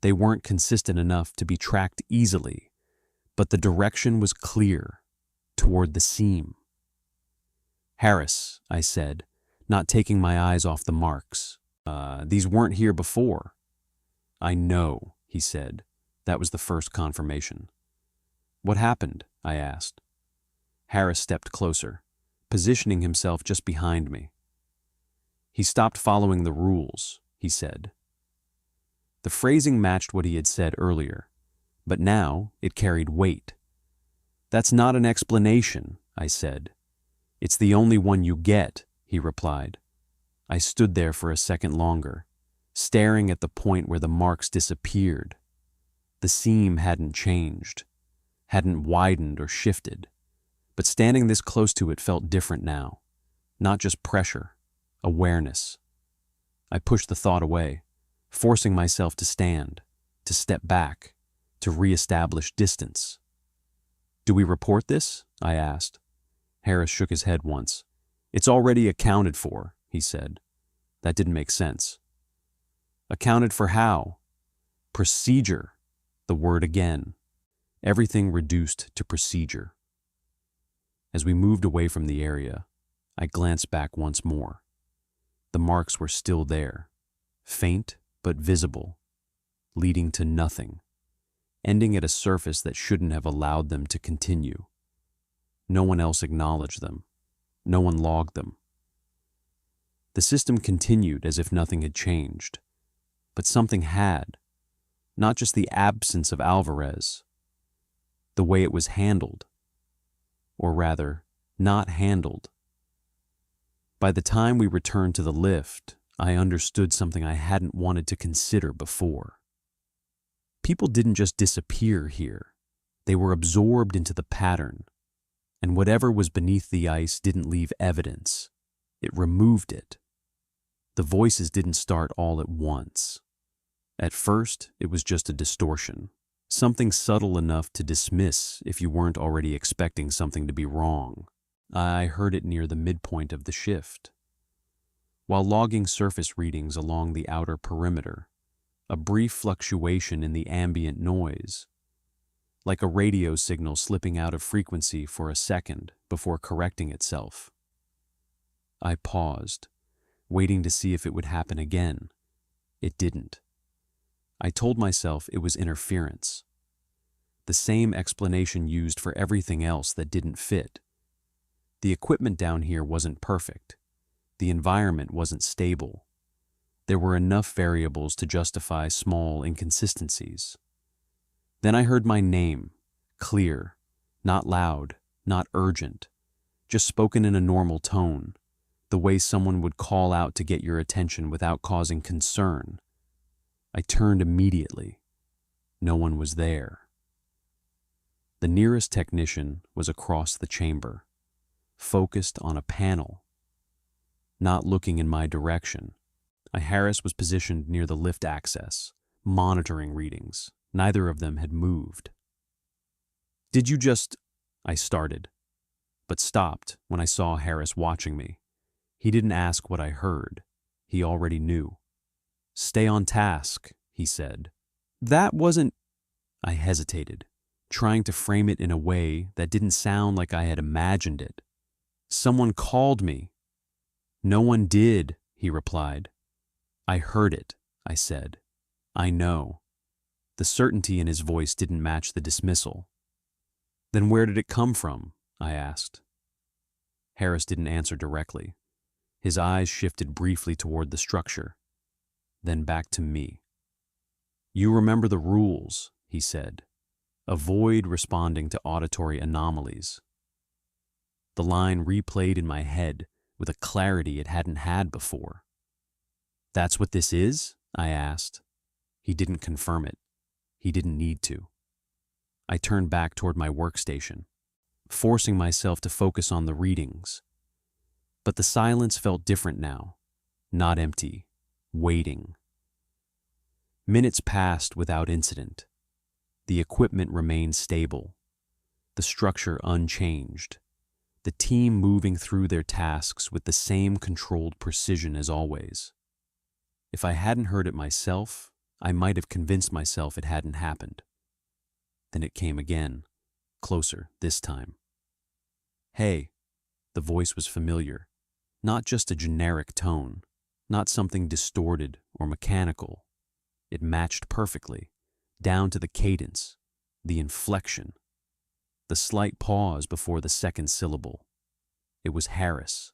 They weren't consistent enough to be tracked easily, but the direction was clear, toward the seam. "Harris," I said, not taking my eyes off the marks. These weren't here before." "I know," he said. That was the first confirmation. "What happened?" I asked. Harris stepped closer, positioning himself just behind me. "He stopped following the rules," he said. The phrasing matched what he had said earlier, but now it carried weight. "That's not an explanation," I said. "It's the only one you get," he replied. I stood there for a second longer, staring at the point where the marks disappeared. The seam hadn't changed, hadn't widened or shifted, but standing this close to it felt different now. Not just pressure, awareness. I pushed the thought away, forcing myself to stand, to step back, to reestablish distance. "Do we report this?" I asked. Harris shook his head once. "It's already accounted for," he said. That didn't make sense. "Accounted for how?" "Procedure," the word again. Everything reduced to procedure. As we moved away from the area, I glanced back once more. The marks were still there, faint but visible, leading to nothing, ending at a surface that shouldn't have allowed them to continue. No one else acknowledged them. No one logged them. The system continued as if nothing had changed. But something had. Not just the absence of Alvarez. The way it was handled. Or rather, not handled. By the time we returned to the lift, I understood something I hadn't wanted to consider before. People didn't just disappear here. They were absorbed into the pattern. And whatever was beneath the ice didn't leave evidence. It removed it. The voices didn't start all at once. At first, it was just a distortion, something subtle enough to dismiss if you weren't already expecting something to be wrong. I heard it near the midpoint of the shift. While logging surface readings along the outer perimeter, a brief fluctuation in the ambient noise, like a radio signal slipping out of frequency for a second before correcting itself. I paused, waiting to see if it would happen again. It didn't. I told myself it was interference. The same explanation used for everything else that didn't fit. The equipment down here wasn't perfect. The environment wasn't stable. There were enough variables to justify small inconsistencies. Then I heard my name, clear, not loud, not urgent, just spoken in a normal tone, the way someone would call out to get your attention without causing concern. I turned immediately. No one was there. The nearest technician was across the chamber, focused on a panel, not looking in my direction. Harris was positioned near the lift access, monitoring readings. Neither of them had moved. "Did you just—" I started, but stopped when I saw Harris watching me. He didn't ask what I heard. He already knew. "Stay on task," he said. "That wasn't—" I hesitated, trying to frame it in a way that didn't sound like I had imagined it. "Someone called me." "No one did," he replied. "I heard it," I said. "I know." The certainty in his voice didn't match the dismissal. "Then where did it come from?" I asked. Harris didn't answer directly. His eyes shifted briefly toward the structure, then back to me. "You remember the rules," he said. "Avoid responding to auditory anomalies." The line replayed in my head with a clarity it hadn't had before. "That's what this is?" I asked. He didn't confirm it. He didn't need to. I turned back toward my workstation, forcing myself to focus on the readings. But the silence felt different now, not empty, waiting. Minutes passed without incident. The equipment remained stable, the structure unchanged, the team moving through their tasks with the same controlled precision as always. If I hadn't heard it myself, I might have convinced myself it hadn't happened. Then it came again, closer this time. "Hey," the voice was familiar, not just a generic tone, not something distorted or mechanical. It matched perfectly, down to the cadence, the inflection, the slight pause before the second syllable. It was Harris.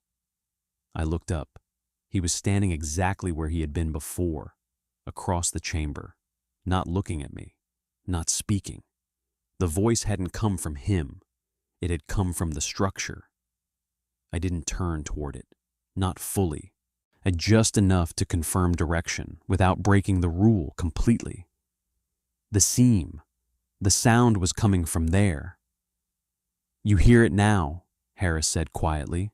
I looked up. He was standing exactly where he had been before, across the chamber, not looking at me, not speaking. The voice hadn't come from him. It had come from the structure. I didn't turn toward it, not fully, and just enough to confirm direction without breaking the rule completely. The seam, the sound was coming from there. "You hear it now," Harris said quietly.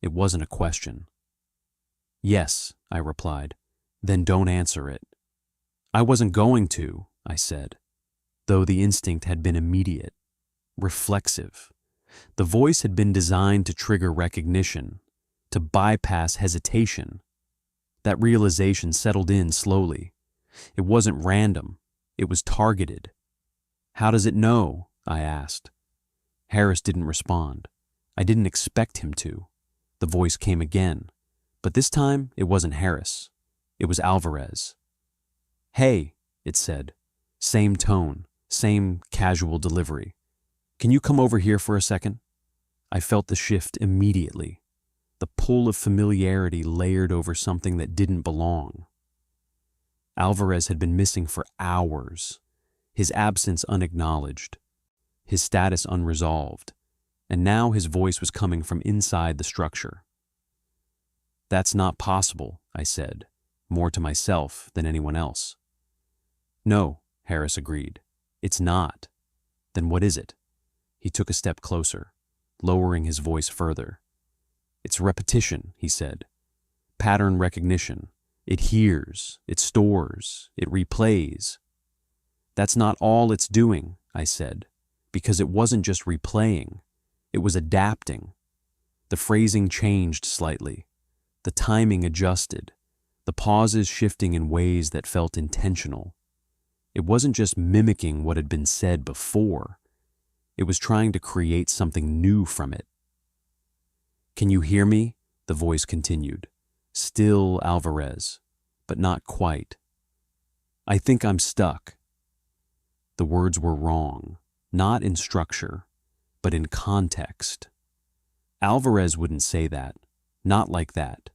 It wasn't a question. "Yes," I replied. "Then don't answer it." "I wasn't going to," I said, though the instinct had been immediate, reflexive. The voice had been designed to trigger recognition, to bypass hesitation. That realization settled in slowly. It wasn't random. It was targeted. "How does it know?" I asked. Harris didn't respond. I didn't expect him to. The voice came again, but this time it wasn't Harris. It was Alvarez. "Hey," it said. Same tone, same casual delivery. "Can you come over here for a second?" I felt the shift immediately. The pull of familiarity layered over something that didn't belong. Alvarez had been missing for hours, his absence unacknowledged, his status unresolved, and now his voice was coming from inside the structure. "That's not possible," I said, more to myself than anyone else. "No," Harris agreed. "It's not." "Then what is it?" He took a step closer, lowering his voice further. "It's repetition," he said. "Pattern recognition. It hears, it stores, it replays." "That's not all it's doing," I said, because it wasn't just replaying. It was adapting. The phrasing changed slightly. The timing adjusted. The pauses shifting in ways that felt intentional. It wasn't just mimicking what had been said before. It was trying to create something new from it. "Can you hear me?" the voice continued. Still Alvarez, but not quite. "I think I'm stuck." The words were wrong, not in structure, but in context. Alvarez wouldn't say that, not like that,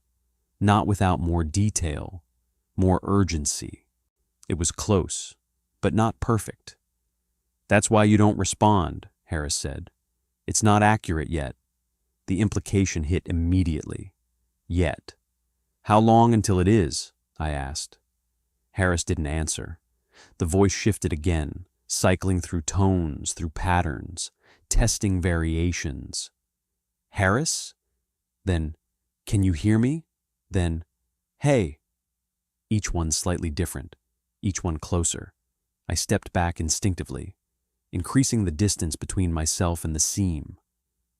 not without more detail, more urgency. It was close, but not perfect. "That's why you don't respond," Harris said. "It's not accurate yet." The implication hit immediately. Yet. "How long until it is?" I asked. Harris didn't answer. The voice shifted again, cycling through tones, through patterns, testing variations. Harris? Then, can you hear me? Then, hey. Each one slightly different, each one closer. I stepped back instinctively, increasing the distance between myself and the seam.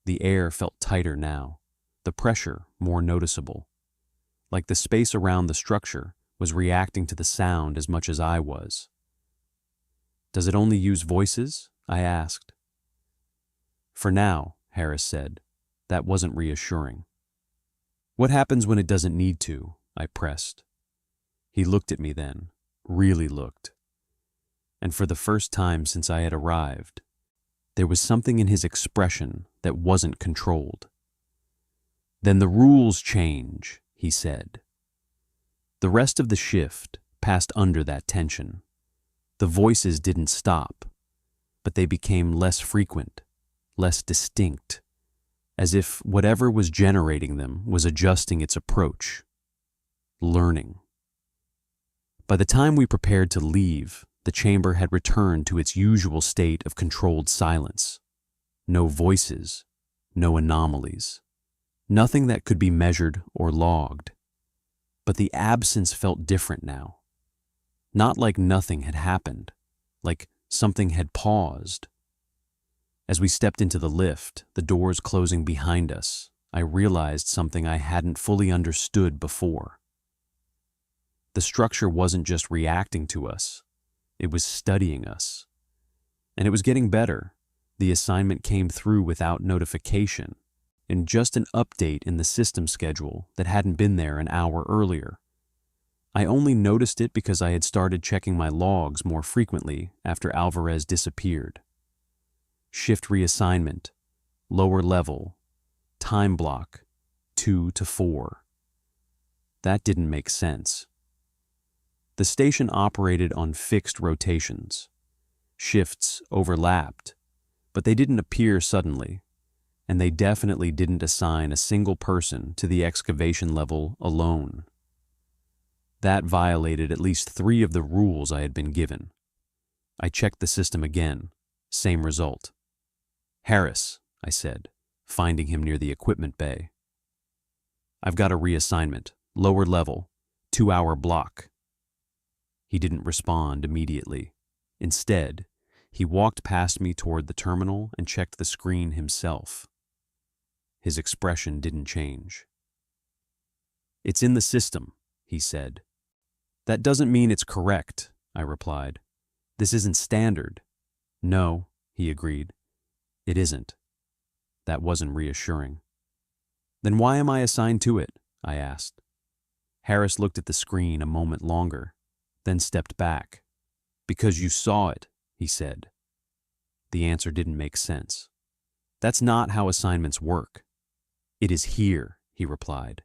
The air felt tighter now, the pressure more noticeable. Like the space around the structure was reacting to the sound as much as I was. Does it only use voices? I asked. For now, Harris said. That wasn't reassuring. What happens when it doesn't need to? I pressed. He looked at me then, really looked. And for the first time since I had arrived, there was something in his expression that wasn't controlled. Then the rules change, he said. The rest of the shift passed under that tension. The voices didn't stop, but they became less frequent, less distinct, as if whatever was generating them was adjusting its approach, learning. By the time we prepared to leave, the chamber had returned to its usual state of controlled silence. No voices, no anomalies, nothing that could be measured or logged. But the absence felt different now. Not like nothing had happened, like something had paused. As we stepped into the lift, the doors closing behind us, I realized something I hadn't fully understood before. The structure wasn't just reacting to us, it was studying us. And it was getting better. The assignment came through without notification, in just an update in the system schedule that hadn't been there an hour earlier. I only noticed it because I had started checking my logs more frequently after Alvarez disappeared. Shift reassignment, lower level, time block, 2 to 4. That didn't make sense. The station operated on fixed rotations. Shifts overlapped, but they didn't appear suddenly, and they definitely didn't assign a single person to the excavation level alone. That violated at least 3 of the rules I had been given. I checked the system again, same result. Harris, I said, finding him near the equipment bay. I've got a reassignment, lower level, 2-hour block. He didn't respond immediately. Instead, he walked past me toward the terminal and checked the screen himself. His expression didn't change. It's in the system, he said. That doesn't mean it's correct, I replied. This isn't standard. No, he agreed. It isn't. That wasn't reassuring. Then why am I assigned to it? I asked. Harris looked at the screen a moment longer, then stepped back. Because you saw it, he said. The answer didn't make sense. That's not how assignments work. It is here, he replied.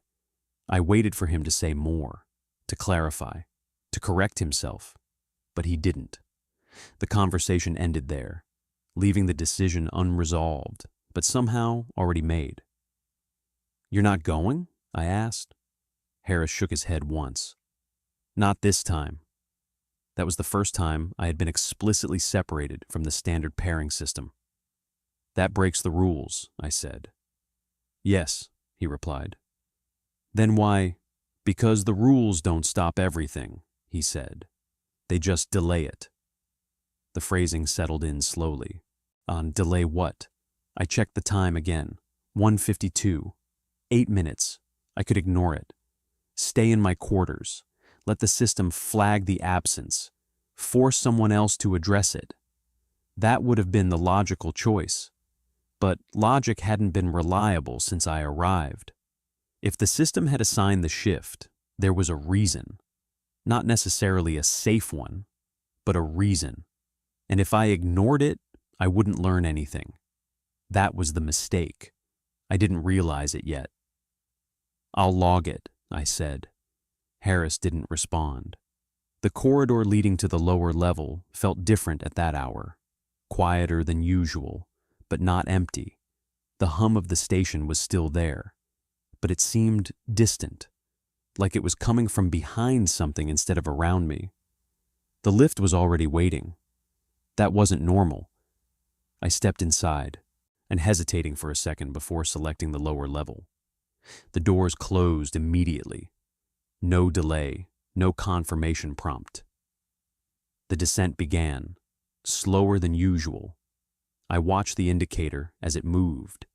I waited for him to say more, to clarify, to correct himself, but he didn't. The conversation ended there, leaving the decision unresolved, but somehow already made. You're not going? I asked. Harris shook his head once. Not this time. That was the first time I had been explicitly separated from the standard pairing system. That breaks the rules, I said. Yes, he replied. Then why? Because the rules don't stop everything, he said. They just delay it. The phrasing settled in slowly. On delay what? I checked the time again. 1:52. 8 minutes. I could ignore it. Stay in my quarters. Let the system flag the absence. Force someone else to address it. That would have been the logical choice. But logic hadn't been reliable since I arrived. If the system had assigned the shift, there was a reason. Not necessarily a safe one, but a reason. And if I ignored it, I wouldn't learn anything. That was the mistake. I didn't realize it yet. I'll log it, I said. Harris didn't respond. The corridor leading to the lower level felt different at that hour, quieter than usual, but not empty. The hum of the station was still there, but it seemed distant, like it was coming from behind something instead of around me. The lift was already waiting. That wasn't normal. I stepped inside, and hesitating for a second before selecting the lower level. The doors closed immediately. No delay, no confirmation prompt. The descent began, slower than usual. I watched the indicator as it moved,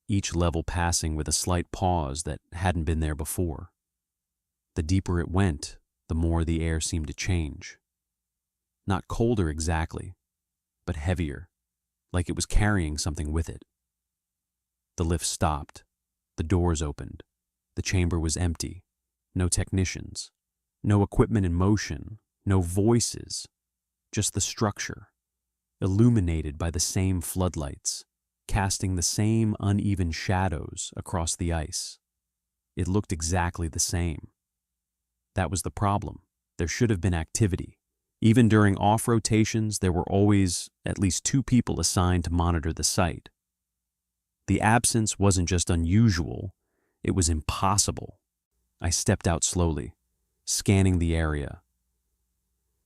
each level passing with a slight pause that hadn't been there before. The deeper it went, the more the air seemed to change. Not colder exactly, but heavier, like it was carrying something with it. The lift stopped. The doors opened. The chamber was empty. No technicians. No equipment in motion. No voices. Just the structure, illuminated by the same floodlights, casting the same uneven shadows across the ice. It looked exactly the same. That was the problem. There should have been activity. Even during off-rotations, there were always at least 2 people assigned to monitor the site. The absence wasn't just unusual, it was impossible. I stepped out slowly, scanning the area.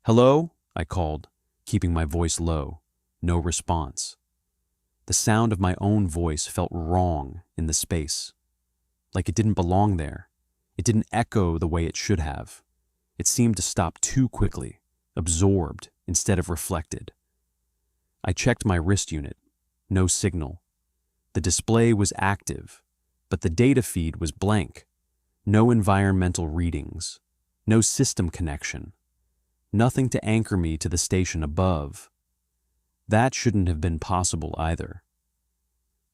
"Hello?" I called, keeping my voice low. No response. The sound of my own voice felt wrong in the space, like it didn't belong there. It didn't echo the way it should have. It seemed to stop too quickly, absorbed instead of reflected. I checked my wrist unit. No signal. The display was active, but the data feed was blank. No environmental readings. No system connection. Nothing to anchor me to the station above. That shouldn't have been possible either.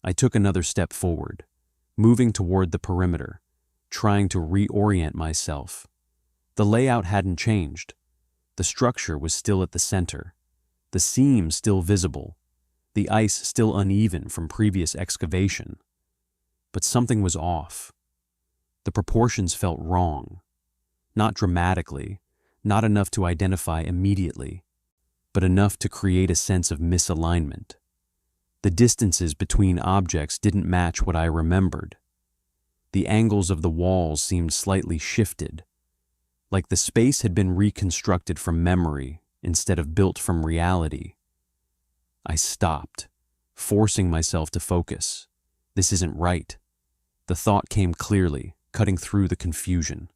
I took another step forward, moving toward the perimeter, trying to reorient myself. The layout hadn't changed. The structure was still at the center, the seam still visible, the ice still uneven from previous excavation. But something was off. The proportions felt wrong. Not dramatically, not enough to identify immediately, but enough to create a sense of misalignment. The distances between objects didn't match what I remembered. The angles of the walls seemed slightly shifted, like the space had been reconstructed from memory instead of built from reality. I stopped, forcing myself to focus. This isn't right. The thought came clearly, cutting through the confusion.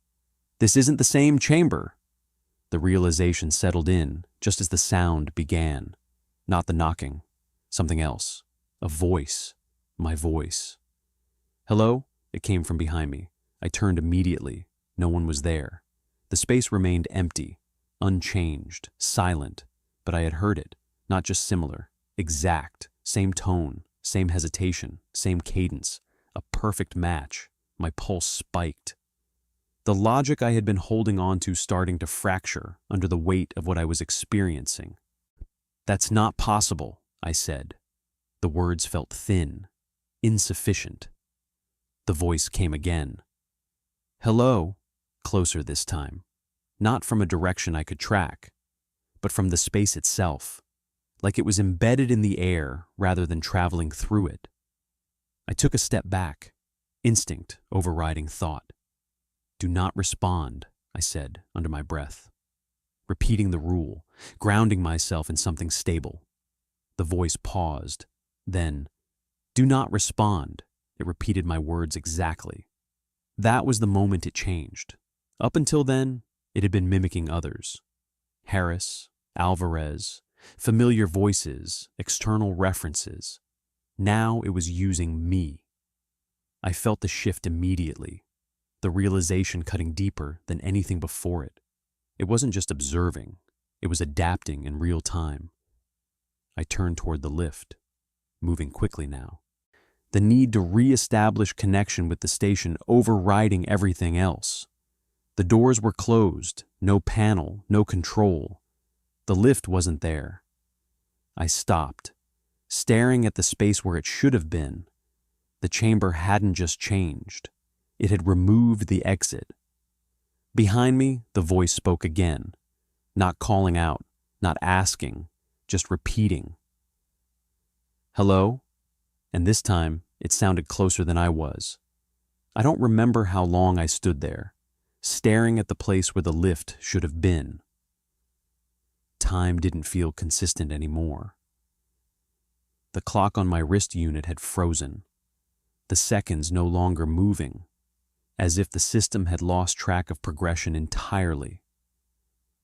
This isn't the same chamber. The realization settled in just as the sound began. Not the knocking. Something else. A voice. My voice. "Hello?" It came from behind me. I turned immediately. No one was there. The space remained empty, unchanged, silent, but I had heard it, not just similar, exact, same tone, same hesitation, same cadence, a perfect match. My pulse spiked. The logic I had been holding on to starting to fracture under the weight of what I was experiencing. "That's not possible," I said. The words felt thin, insufficient. The voice came again. "Hello?" Closer this time. Not from a direction I could track, but from the space itself, like it was embedded in the air rather than traveling through it. I took a step back, instinct overriding thought. "Do not respond," I said under my breath, repeating the rule, grounding myself in something stable. The voice paused, then, "Do not respond." It repeated my words exactly. That was the moment it changed. Up until then, it had been mimicking others. Harris, Alvarez, familiar voices, external references. Now it was using me. I felt the shift immediately, the realization cutting deeper than anything before it. It wasn't just observing, it was adapting in real time. I turned toward the lift, moving quickly now. The need to re-establish connection with the station overriding everything else. The doors were closed, no panel, no control. The lift wasn't there. I stopped, staring at the space where it should have been. The chamber hadn't just changed. It had removed the exit. Behind me, the voice spoke again, not calling out, not asking, just repeating. "Hello?" And this time, it sounded closer than I was. I don't remember how long I stood there, staring at the place where the lift should have been. time didn't feel consistent anymore. The clock on my wrist unit had frozen, the seconds no longer moving, as if the system had lost track of progression entirely.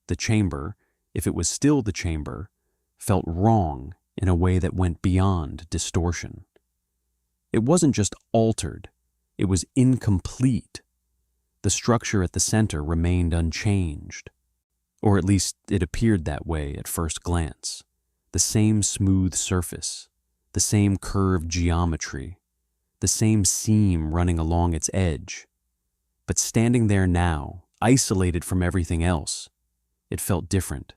The chamber, if it was still the chamber, felt wrong in a way that went beyond distortion. It wasn't just altered, it was incomplete. The structure at the center remained unchanged, or at least it appeared that way at first glance. The same smooth surface, the same curved geometry, the same seam running along its edge. But standing there now, isolated from everything else, it felt different,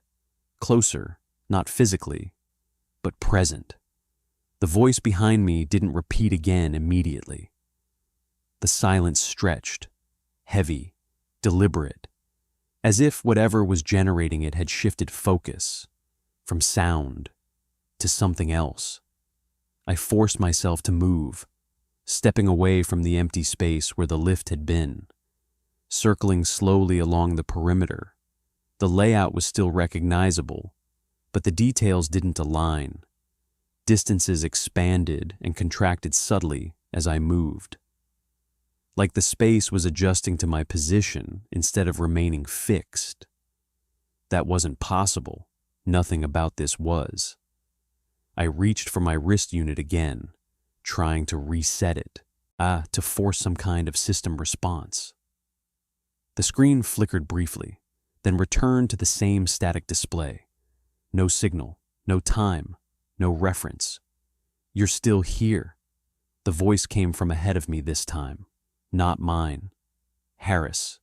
closer, not physically, but present. The voice behind me didn't repeat again immediately. The silence stretched, heavy, deliberate, as if whatever was generating it had shifted focus from sound to something else. I forced myself to move, stepping away from the empty space where the lift had been, circling slowly along the perimeter. The layout was still recognizable, but the details didn't align. Distances expanded and contracted subtly as I moved, like the space was adjusting to my position instead of remaining fixed. That wasn't possible. Nothing about this was. I reached for my wrist unit again, trying to reset it, to force some kind of system response. The screen flickered briefly, then returned to the same static display. No signal, no time, no reference. "You're still here." The voice came from ahead of me this time, not mine. Harris.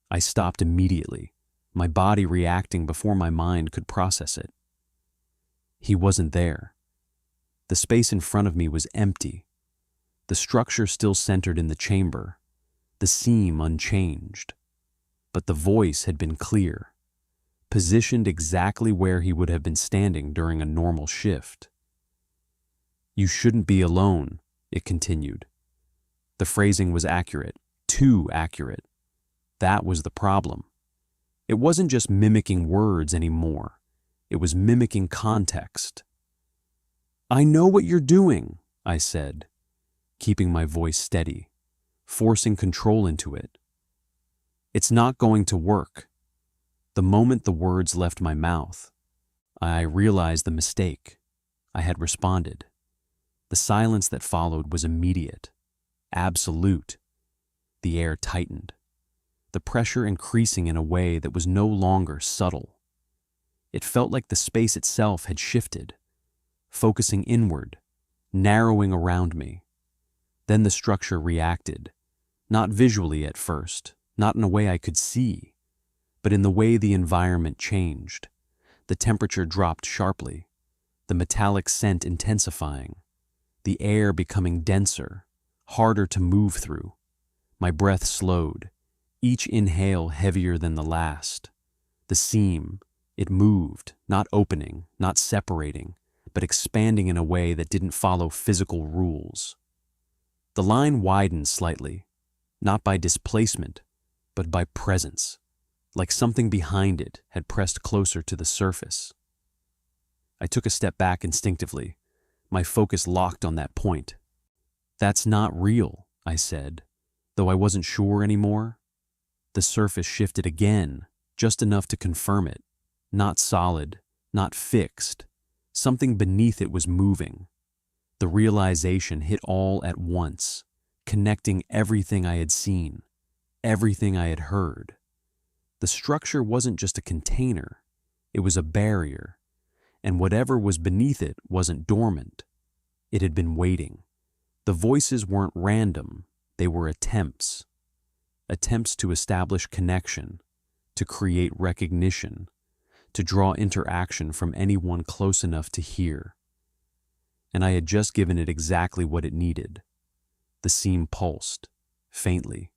I stopped immediately, my body reacting before my mind could process it. He wasn't there. The space in front of me was empty, the structure still centered in the chamber, the seam unchanged. But the voice had been clear, positioned exactly where he would have been standing during a normal shift. "You shouldn't be alone," it continued. The phrasing was accurate, too accurate. That was the problem. It wasn't just mimicking words anymore. It was mimicking context. "I know what you're doing," I said, keeping my voice steady, forcing control into it. "It's not going to work." The moment the words left my mouth, I realized the mistake. I had responded. The silence that followed was immediate, absolute. The air tightened, the pressure increasing in a way that was no longer subtle. It felt like the space itself had shifted, focusing inward, narrowing around me. Then the structure reacted, not visually at first, not in a way I could see, but in the way the environment changed. The temperature dropped sharply, the metallic scent intensifying, the air becoming denser, harder to move through. My breath slowed, each inhale heavier than the last. The seam, it moved, not opening, not separating, but expanding in a way that didn't follow physical rules. The line widened slightly, not by displacement, but by presence, like something behind it had pressed closer to the surface. I took a step back instinctively, my focus locked on that point. "That's not real," I said, though I wasn't sure anymore. The surface shifted again, just enough to confirm it. Not solid, not fixed. Something beneath it was moving. The realization hit all at once, connecting everything I had seen, everything I had heard. The structure wasn't just a container, it was a barrier, and whatever was beneath it wasn't dormant. It had been waiting. The voices weren't random, they were attempts to establish connection, to create recognition, to draw interaction from anyone close enough to hear. And I had just given it exactly what it needed. The seam pulsed, faintly,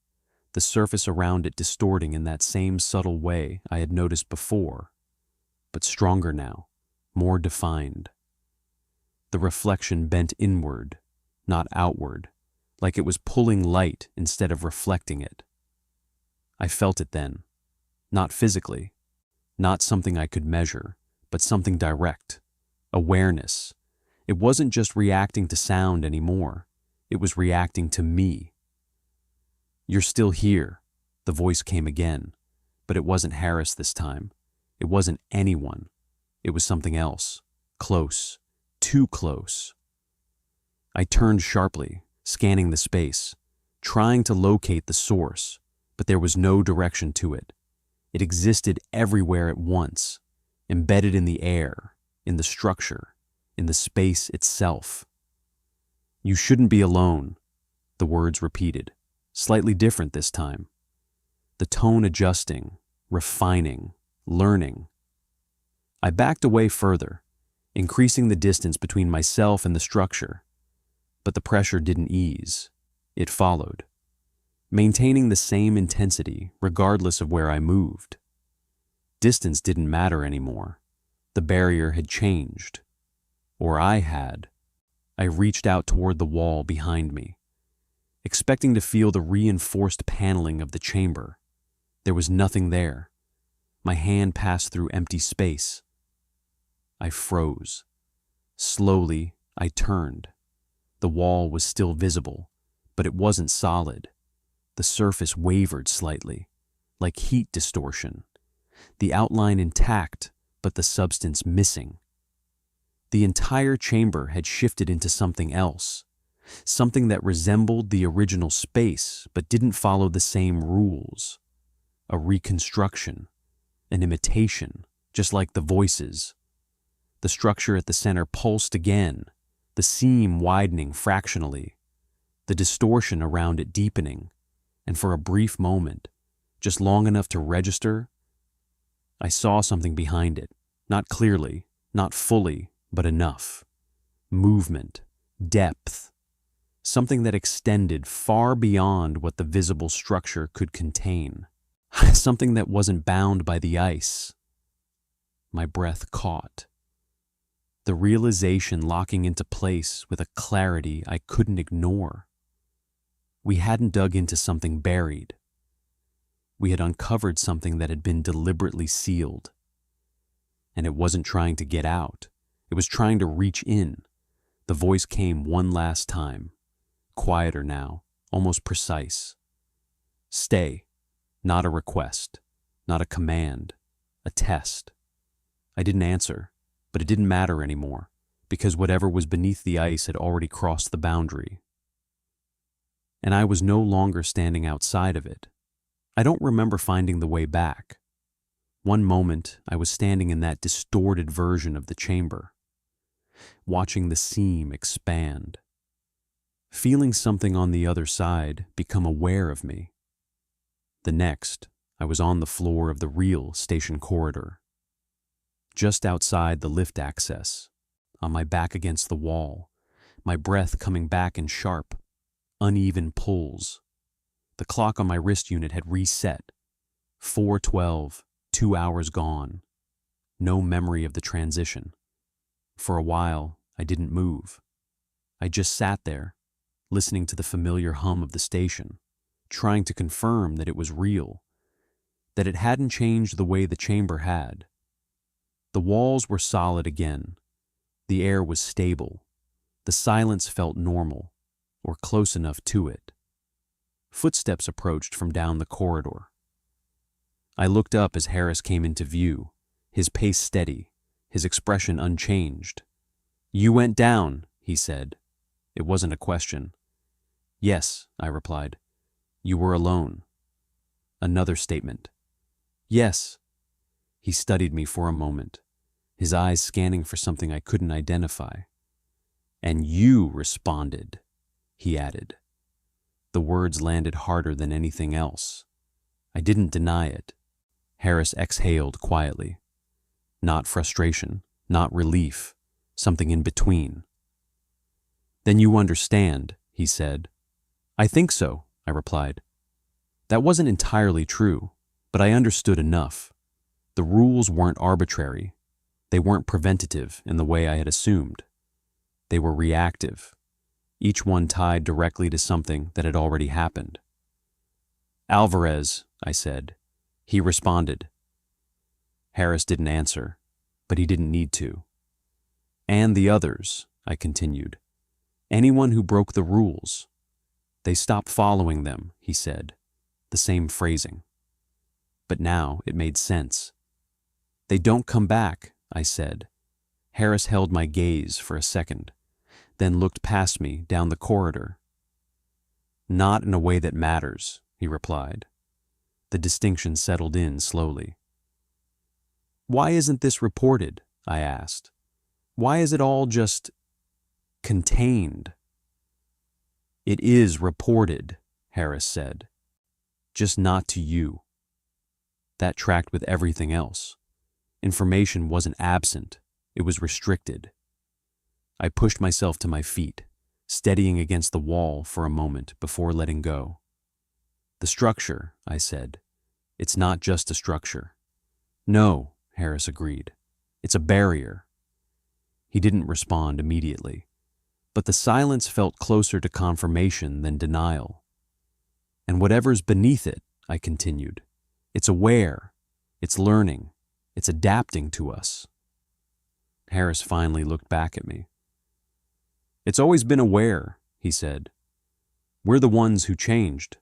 the surface around it distorting in that same subtle way I had noticed before, but stronger now, more defined. The reflection bent inward, not outward, like it was pulling light instead of reflecting it. I felt it then, not physically, not something I could measure, but something direct. Awareness. It wasn't just reacting to sound anymore. It was reacting to me. "You're still here," the voice came again, but it wasn't Harris this time. It wasn't anyone. It was something else. Close. Too close. I turned sharply, scanning the space, trying to locate the source, but there was no direction to it. It existed everywhere at once, embedded in the air, in the structure, in the space itself. "You shouldn't be alone," the words repeated, slightly different this time. The tone adjusting, refining, learning. I backed away further, increasing the distance between myself and the structure, but the pressure didn't ease. It followed, maintaining the same intensity regardless of where I moved. Distance didn't matter anymore. The barrier had changed. Or I had. I reached out toward the wall behind me, expecting to feel the reinforced paneling of the chamber. There was nothing there. My hand passed through empty space. I froze. Slowly, I turned. The wall was still visible, but it wasn't solid. The surface wavered slightly, like heat distortion. The outline intact, but the substance missing. The entire chamber had shifted into something else, something that resembled the original space but didn't follow the same rules. A reconstruction, an imitation, just like the voices. The structure at the center pulsed again, the seam widening fractionally, the distortion around it deepening, and for a brief moment, just long enough to register, I saw something behind it, not clearly, not fully, but enough. Movement, depth, something that extended far beyond what the visible structure could contain. Something that wasn't bound by the ice. My breath caught. The realization locking into place with a clarity I couldn't ignore. We hadn't dug into something buried. We had uncovered something that had been deliberately sealed. And it wasn't trying to get out. It was trying to reach in. The voice came one last time, quieter now, almost precise. "Stay." Not a request, not a command, a test. I didn't answer, but it didn't matter anymore, because whatever was beneath the ice had already crossed the boundary. And I was no longer standing outside of it. I don't remember finding the way back. One moment, I was standing in that distorted version of the chamber, watching the seam expand, feeling something on the other side become aware of me. The next, I was on the floor of the real station corridor, just outside the lift access, on my back against the wall, my breath coming back in sharp, uneven pulls. The clock on my wrist unit had reset. 4:12, 2 hours gone. No memory of the transition. For a while, I didn't move. I just sat there, listening to the familiar hum of the station, trying to confirm that it was real, that it hadn't changed the way the chamber had. The walls were solid again. The air was stable. The silence felt normal, or close enough to it. Footsteps approached from down the corridor. I looked up as Harris came into view, his pace steady, his expression unchanged. "You went down," he said. It wasn't a question. "Yes," I replied. "You were alone." Another statement. "Yes." He studied me for a moment, his eyes scanning for something I couldn't identify. "And you responded," he added. The words landed harder than anything else. I didn't deny it. Harris exhaled quietly. Not frustration, not relief, something in between. "Then you understand," he said. "I think so," I replied. That wasn't entirely true, but I understood enough. The rules weren't arbitrary. They weren't preventative in the way I had assumed. They were reactive, each one tied directly to something that had already happened. "Alvarez," I said. He responded. Harris didn't answer, but he didn't need to. And the others, I continued. Anyone who broke the rules. They stopped following them, he said, the same phrasing. But now it made sense. They don't come back, I said. Harris held my gaze for a second, then looked past me down the corridor. Not in a way that matters, he replied. The distinction settled in slowly. Why isn't this reported? I asked. Why is it all just contained? It is reported, Harris said. Just not to you. That tracked with everything else. Information wasn't absent, it was restricted. I pushed myself to my feet, steadying against the wall for a moment before letting go. The structure, I said. It's not just a structure. No, Harris agreed. It's a barrier. He didn't respond immediately, but the silence felt closer to confirmation than denial. And whatever's beneath it, I continued, it's aware, it's learning, it's adapting to us. Harris finally looked back at me. It's always been aware, he said. We're the ones who changed.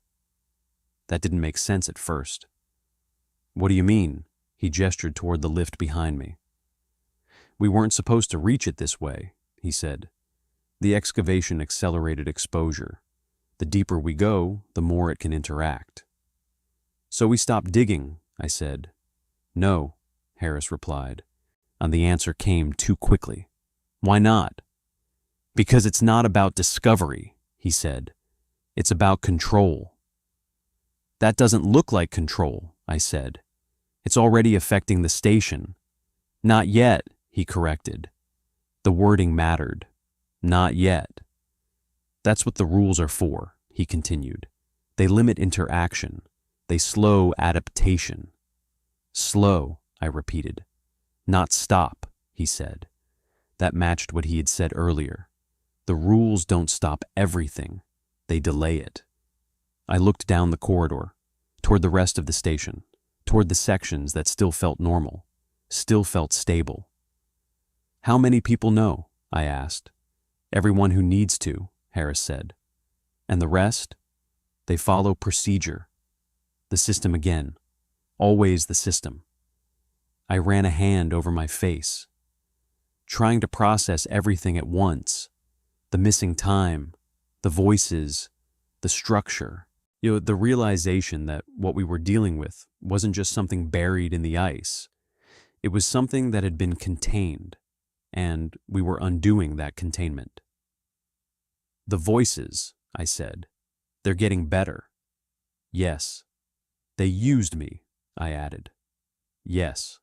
That didn't make sense at first. What do you mean? He gestured toward the lift behind me. We weren't supposed to reach it this way, he said. The excavation accelerated exposure. The deeper we go, the more it can interact. So we stopped digging, I said. No, Harris replied, and the answer came too quickly. Why not? Because it's not about discovery, he said. It's about control. That doesn't look like control, I said. It's already affecting the station. Not yet, he corrected. The wording mattered. Not yet. That's what the rules are for, he continued. They limit interaction. They slow adaptation. Slow, I repeated. Not stop, he said. That matched what he had said earlier. The rules don't stop everything. They delay it. I looked down the corridor, toward the rest of the station, toward the sections that still felt normal, still felt stable. How many people know? I asked. Everyone who needs to, Harris said. And the rest? They follow procedure. The system again. Always the system. I ran a hand over my face, trying to process everything at once. The missing time, the voices, the structure. The realization that what we were dealing with wasn't just something buried in the ice. It was something that had been contained, and we were undoing that containment. The voices, I said, they're getting better. Yes. They used me, I added. Yes.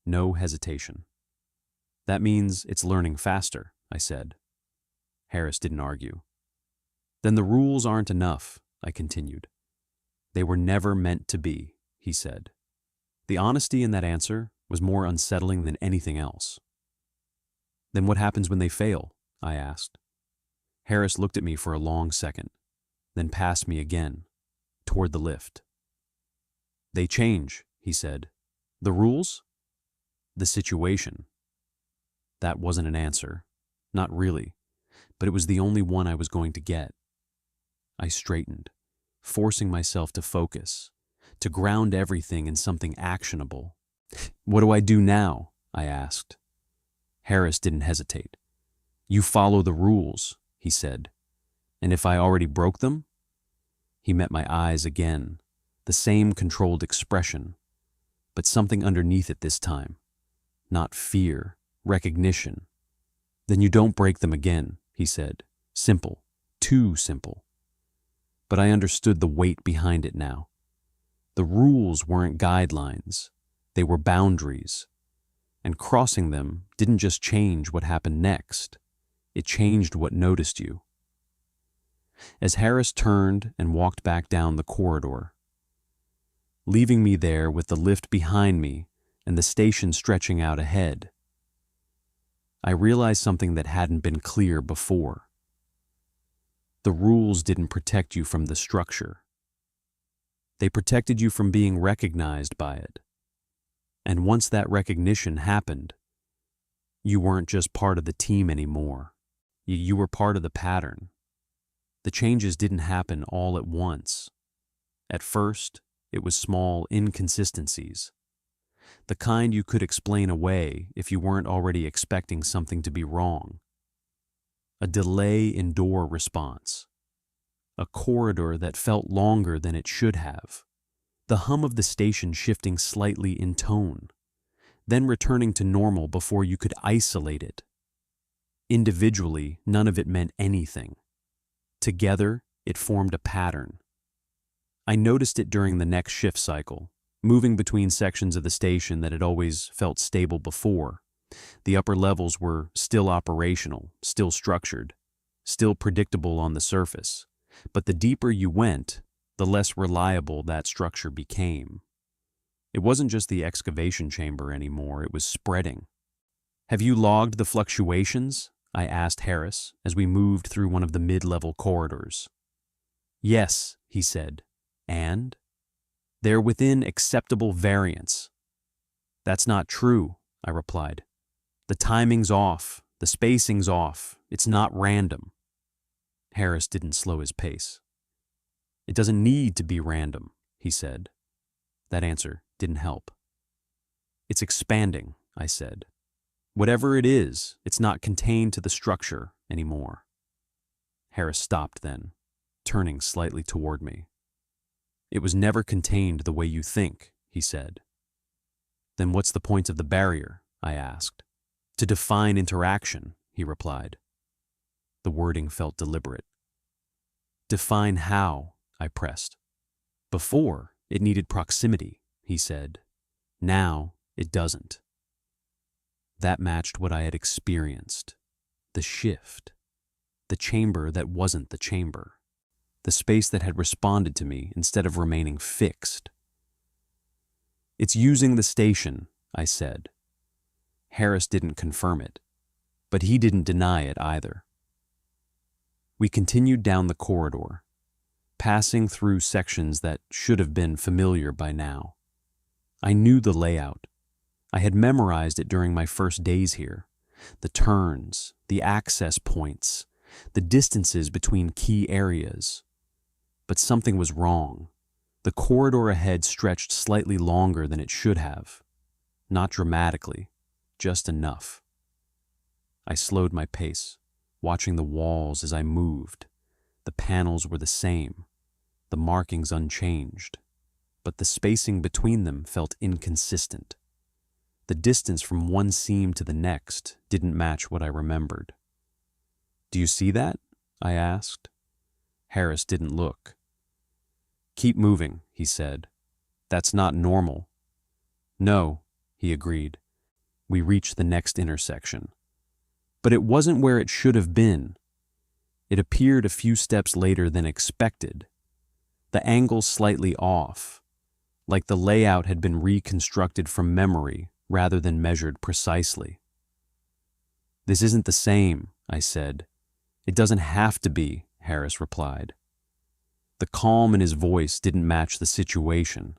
No hesitation. That means it's learning faster, I said. Harris didn't argue. Then the rules aren't enough, I continued. They were never meant to be, he said. The honesty in that answer was more unsettling than anything else. Then what happens when they fail? I asked. Harris looked at me for a long second, then passed me again, toward the lift. They change, he said. The rules? The situation. That wasn't an answer. Not really, but it was the only one I was going to get. I straightened, forcing myself to focus, to ground everything in something actionable. What do I do now? I asked. Harris didn't hesitate. You follow the rules, he said. And if I already broke them? He met my eyes again, the same controlled expression, but something underneath it this time. Not fear, recognition. Then you don't break them again, he said. Simple, too simple. But I understood the weight behind it now. The rules weren't guidelines, they were boundaries. And crossing them didn't just change what happened next, it changed what noticed you. As Harris turned and walked back down the corridor, leaving me there with the lift behind me and the station stretching out ahead, I realized something that hadn't been clear before. The rules didn't protect you from the structure. They protected you from being recognized by it. And once that recognition happened, You weren't just part of the team anymore. You were part of the pattern. The changes didn't happen all at once. At first, it was small inconsistencies. The kind you could explain away if you weren't already expecting something to be wrong. A delay in door response. A corridor that felt longer than it should have. The hum of the station shifting slightly in tone, then returning to normal before you could isolate it. Individually, none of it meant anything. Together, it formed a pattern. I noticed it during the next shift cycle, moving between sections of the station that had always felt stable before. The upper levels were still operational, still structured, still predictable on the surface. But the deeper you went, the less reliable that structure became. It wasn't just the excavation chamber anymore, it was spreading. "Have you logged the fluctuations?" I asked Harris as we moved through one of the mid-level corridors. "Yes," he said. "And?" "They're within acceptable variance." "That's not true," I replied. "The timing's off, the spacing's off, it's not random." Harris didn't slow his pace. "It doesn't need to be random," he said. That answer didn't help. "It's expanding," I said. "Whatever it is, it's not contained to the structure anymore." Harris stopped then, turning slightly toward me. "It was never contained the way you think," he said. "Then what's the point of the barrier?" I asked. "To define interaction," he replied. The wording felt deliberate. "Define how?" I pressed. "Before, it needed proximity," he said. "Now, it doesn't." That matched what I had experienced. The shift. The chamber that wasn't the chamber. The space that had responded to me instead of remaining fixed. "It's using the station," I said. Harris didn't confirm it, but he didn't deny it either. We continued down the corridor, passing through sections that should have been familiar by now. I knew the layout. I had memorized it during my first days here. The turns, the access points, the distances between key areas. But something was wrong. The corridor ahead stretched slightly longer than it should have. Not dramatically, just enough. I slowed my pace, watching the walls as I moved. The panels were the same, the markings unchanged, but the spacing between them felt inconsistent. The distance from one seam to the next didn't match what I remembered. "Do you see that?" I asked. Harris didn't look. "Keep moving," he said. "That's not normal." "No," he agreed. We reached the next intersection. But it wasn't where it should have been. It appeared a few steps later than expected. The angle slightly off, like the layout had been reconstructed from memory rather than measured precisely. "This isn't the same," I said. "It doesn't have to be," Harris replied. The calm in his voice didn't match the situation.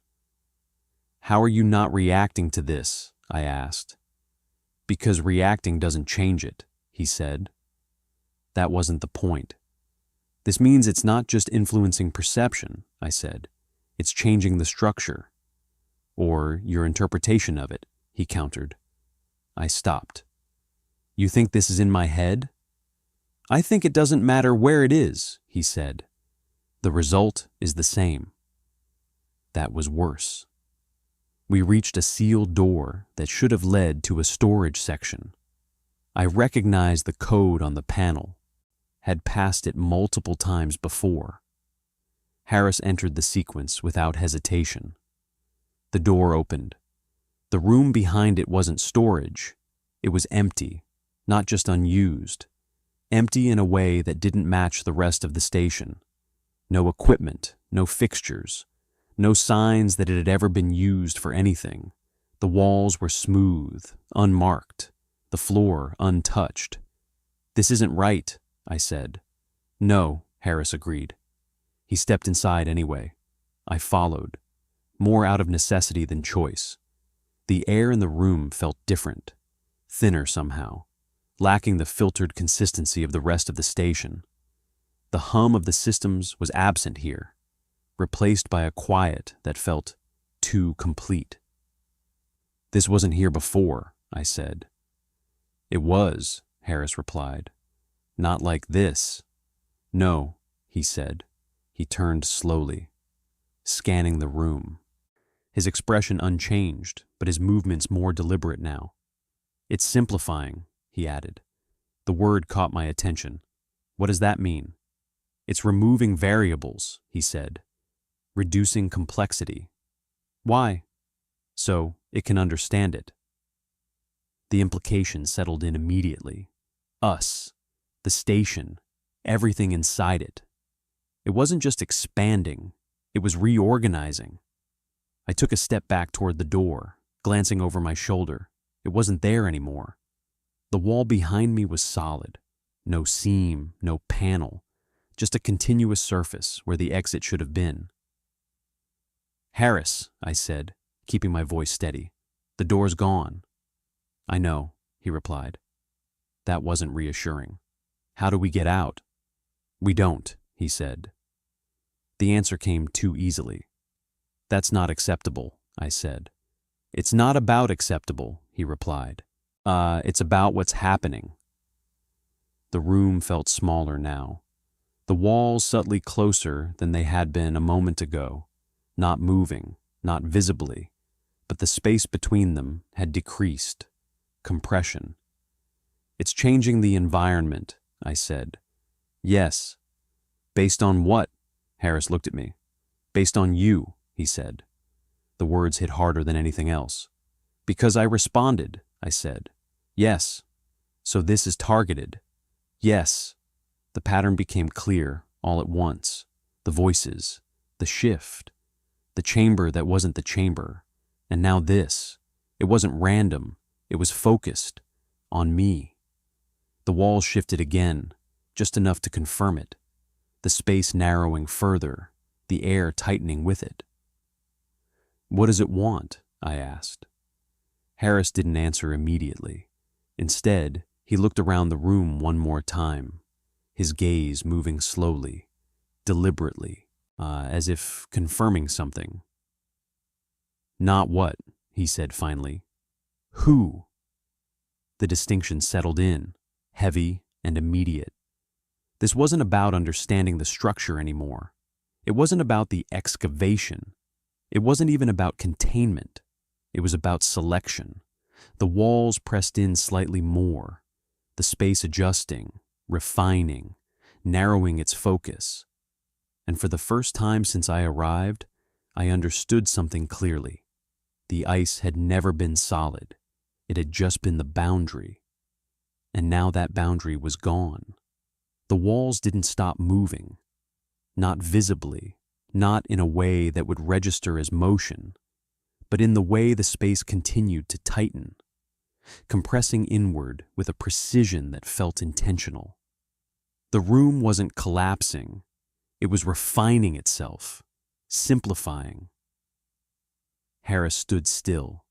"How are you not reacting to this?" I asked. "Because reacting doesn't change it," he said. "That wasn't the point." "This means it's not just influencing perception," I said. "It's changing the structure." "Or your interpretation of it," he countered. I stopped. "You think this is in my head?" "I think it doesn't matter where it is," he said. "The result is the same." That was worse. We reached a sealed door that should have led to a storage section. I recognized the code on the panel, had passed it multiple times before. Harris entered the sequence without hesitation. The door opened. The room behind it wasn't storage. It was empty, not just unused. Empty in a way that didn't match the rest of the station. No equipment, no fixtures, no signs that it had ever been used for anything. The walls were smooth, unmarked, the floor untouched. "This isn't right," I said. "No," Harris agreed. He stepped inside anyway. I followed, more out of necessity than choice. The air in the room felt different, thinner somehow, lacking the filtered consistency of the rest of the station. The hum of the systems was absent here, replaced by a quiet that felt too complete. "This wasn't here before," I said. "It was," Harris replied. "Not like this." "No," he said. He turned slowly, scanning the room. His expression unchanged, but his movements more deliberate now. "It's simplifying," he added. The word caught my attention. "What does that mean?" "It's removing variables," he said. "Reducing complexity." "Why?" "So it can understand it." The implication settled in immediately. Us, the station, everything inside it. It wasn't just expanding, it was reorganizing. I took a step back toward the door, glancing over my shoulder. It wasn't there anymore. The wall behind me was solid. No seam, no panel, just a continuous surface where the exit should have been. "Harris," I said, keeping my voice steady. "The door's gone." "I know," he replied. That wasn't reassuring. "How do we get out?" "We don't," he said. The answer came too easily. "That's not acceptable," I said. "It's not about acceptable," he replied. It's about what's happening." The room felt smaller now. The walls subtly closer than they had been a moment ago, not moving, not visibly, but the space between them had decreased. Compression. "It's changing the environment," I said. "Yes." "Based on what?" Harris looked at me. "Based on you," he said. The words hit harder than anything else. "Because I responded," I said. "Yes." "So this is targeted." "Yes." The pattern became clear all at once. The voices, the shift, the chamber that wasn't the chamber. And now this. It wasn't random. It was focused. On me. The wall shifted again, just enough to confirm it. The space narrowing further, the air tightening with it. "What does it want?" I asked. Harris didn't answer immediately. Instead, he looked around the room one more time, his gaze moving slowly, deliberately, as if confirming something. "Not what," he said finally. "Who?" The distinction settled in, heavy and immediate. This wasn't about understanding the structure anymore. It wasn't about the excavation. It wasn't even about containment. It was about selection. The walls pressed in slightly more, the space adjusting, refining, narrowing its focus. And for the first time since I arrived, I understood something clearly. The ice had never been solid. It had just been the boundary. And now that boundary was gone. The walls didn't stop moving. Not visibly, not in a way that would register as motion, but in the way the space continued to tighten, compressing inward with a precision that felt intentional. The room wasn't collapsing. It was refining itself, simplifying. Harris stood still,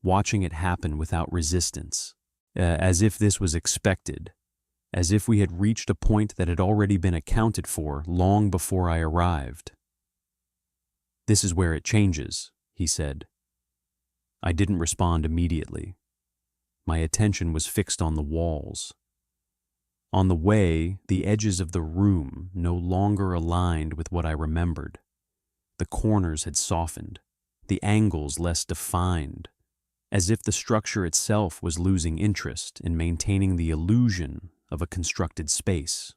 watching it happen without resistance, as if this was expected, as if we had reached a point that had already been accounted for long before I arrived. "This is where it changes," he said. I didn't respond immediately. My attention was fixed on the walls. On the way, the edges of the room no longer aligned with what I remembered. The corners had softened, the angles less defined, as if the structure itself was losing interest in maintaining the illusion of a constructed space.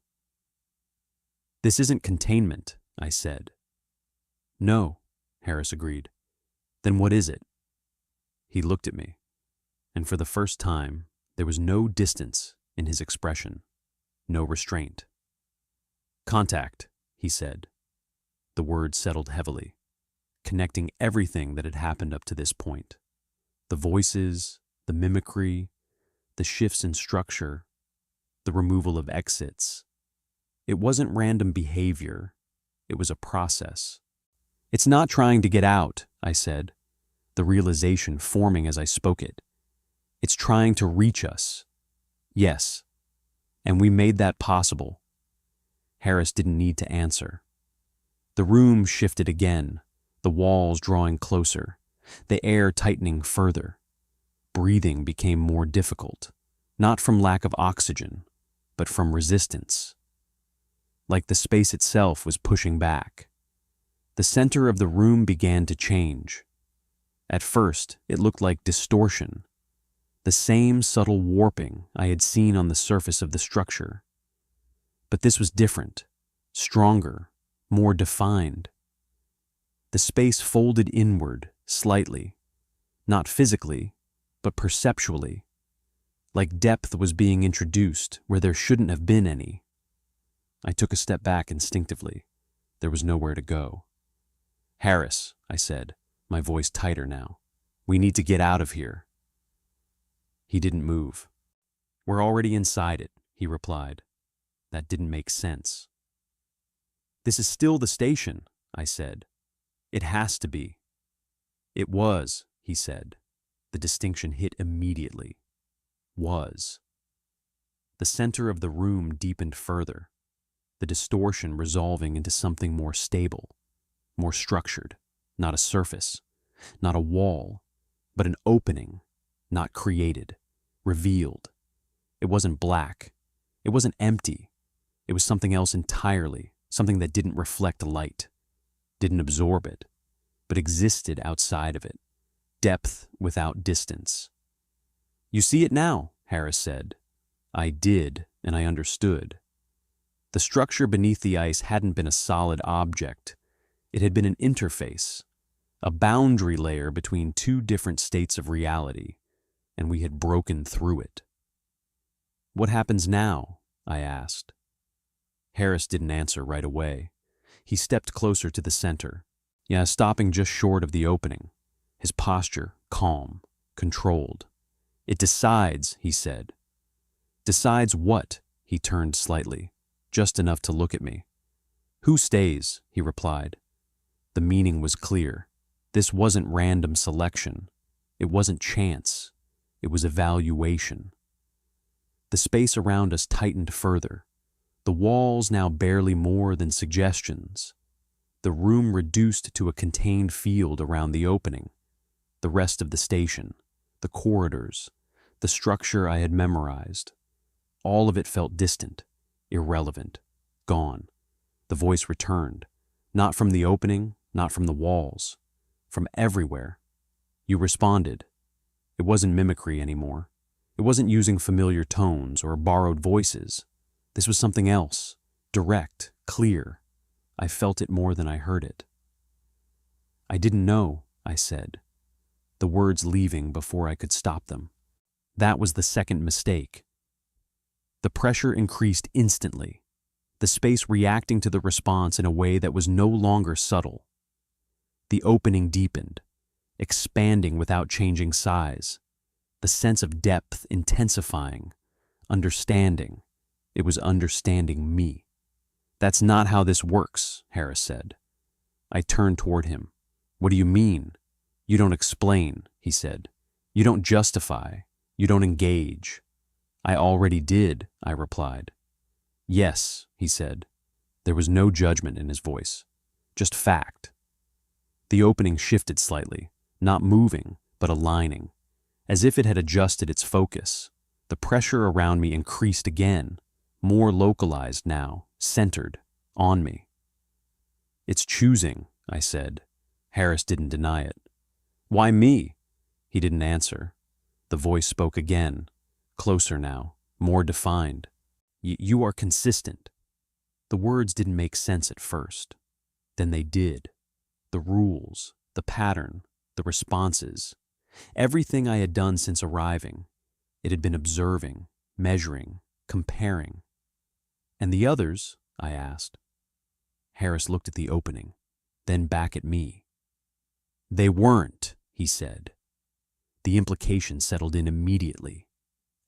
"This isn't containment," I said. "No," Harris agreed. "Then what is it?" He looked at me, and for the first time, there was no distance in his expression, no restraint. "Contact," he said. The word settled heavily, connecting everything that had happened up to this point. The voices, the mimicry, the shifts in structure, the removal of exits. It wasn't random behavior. It was a process. "It's not trying to get out," I said, the realization forming as I spoke it. It's trying to reach us. Yes. And we made that possible. Harris didn't need to answer. The room shifted again, the walls drawing closer, the air tightening further. Breathing became more difficult, not from lack of oxygen, but from resistance. Like the space itself was pushing back. The center of the room began to change. At first, it looked like distortion, the same subtle warping I had seen on the surface of the structure. But this was different, stronger, more defined. The space folded inward slightly, not physically, but perceptually, like depth was being introduced where there shouldn't have been any. I took a step back instinctively. There was nowhere to go. "Harris," I said, my voice tighter now. "We need to get out of here." He didn't move. "We're already inside it," he replied. That didn't make sense. "This is still the station," I said. "It has to be." "It was," he said. The distinction hit immediately. Was. The center of the room deepened further, the distortion resolving into something more stable, more structured, not a surface, not a wall, but an opening, not created, revealed. It wasn't black. It wasn't empty. It was something else entirely, something that didn't reflect light, didn't absorb it, but existed outside of it, depth without distance. "You see it now," Harris said. I did, and I understood. The structure beneath the ice hadn't been a solid object. It had been an interface, a boundary layer between two different states of reality, and we had broken through it. "What happens now?" I asked. Harris didn't answer right away. He stepped closer to the center, stopping just short of the opening, his posture calm, controlled. "It decides," he said. "Decides what?" He turned slightly, just enough to look at me. "Who stays?" he replied. The meaning was clear. This wasn't random selection. It wasn't chance. It was evaluation. The space around us tightened further, the walls now barely more than suggestions. The room reduced to a contained field around the opening. The rest of the station, the corridors, the structure I had memorized. All of it felt distant, irrelevant, gone. The voice returned, not from the opening, not from the walls, from everywhere. "You responded." It wasn't mimicry anymore. It wasn't using familiar tones or borrowed voices. This was something else, direct, clear. I felt it more than I heard it. "I didn't know," I said, the words leaving before I could stop them. That was the second mistake. The pressure increased instantly, the space reacting to the response in a way that was no longer subtle. The opening deepened, expanding without changing size, the sense of depth intensifying, understanding. It was understanding me. "That's not how this works," Harris said. I turned toward him. "What do you mean?" "You don't explain," he said. "You don't justify. You don't engage." "I already did," I replied. "Yes," he said. There was no judgment in his voice, just fact. The opening shifted slightly, not moving, but aligning, as if it had adjusted its focus. The pressure around me increased again, more localized now, centered, on me. "It's choosing," I said. Harris didn't deny it. "Why me?" He didn't answer. The voice spoke again, closer now, more defined. You are consistent." The words didn't make sense at first. Then they did. The rules, the pattern, the responses. Everything I had done since arriving. It had been observing, measuring, comparing. "And the others?" I asked. Harris looked at the opening, then back at me. "They weren't," he said. The implication settled in immediately.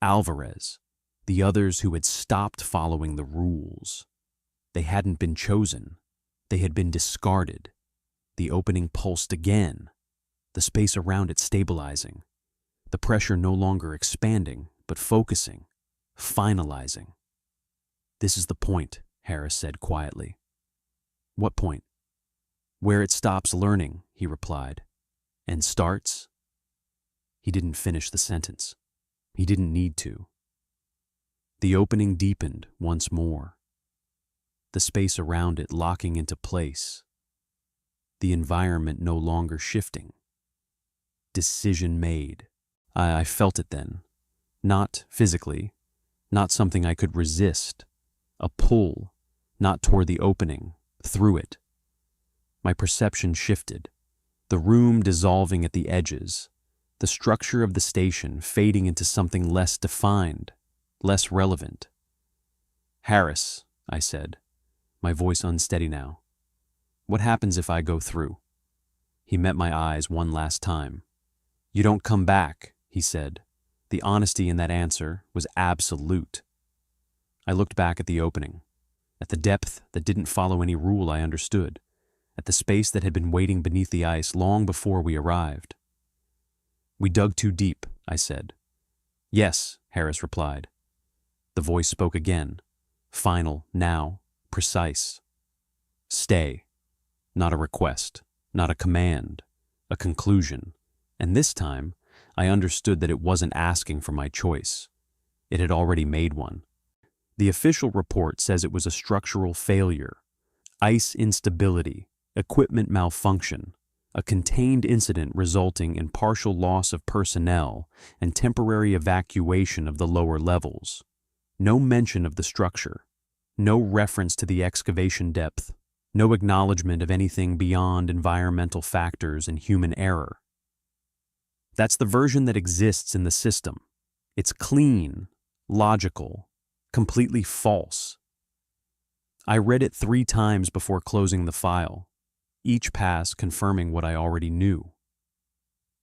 Alvarez, the others who had stopped following the rules. They hadn't been chosen. They had been discarded. The opening pulsed again, the space around it stabilizing. The pressure no longer expanding, but focusing, finalizing. "This is the point," Harris said quietly. "What point?" "Where it stops learning," he replied. "And starts?" He didn't finish the sentence. He didn't need to. The opening deepened once more, the space around it locking into place, the environment no longer shifting. Decision made. I felt it then. Not physically, not something I could resist. A pull, not toward the opening, through it. My perception shifted, the room dissolving at the edges, the structure of the station fading into something less defined, less relevant. "Harris," I said, my voice unsteady now. "What happens if I go through?" He met my eyes one last time. "You don't come back," he said. The honesty in that answer was absolute. I looked back at the opening, at the depth that didn't follow any rule I understood, at the space that had been waiting beneath the ice long before we arrived. "We dug too deep," I said. "Yes," Harris replied. The voice spoke again, final now, precise. "Stay." Not a request, not a command, a conclusion. And this time, I understood that it wasn't asking for my choice. It had already made one. The official report says it was a structural failure, ice instability, equipment malfunction, a contained incident resulting in partial loss of personnel and temporary evacuation of the lower levels. No mention of the structure, no reference to the excavation depth, no acknowledgement of anything beyond environmental factors and human error. That's the version that exists in the system. It's clean, logical, completely false. I read it 3 times before closing the file, each pass confirming what I already knew.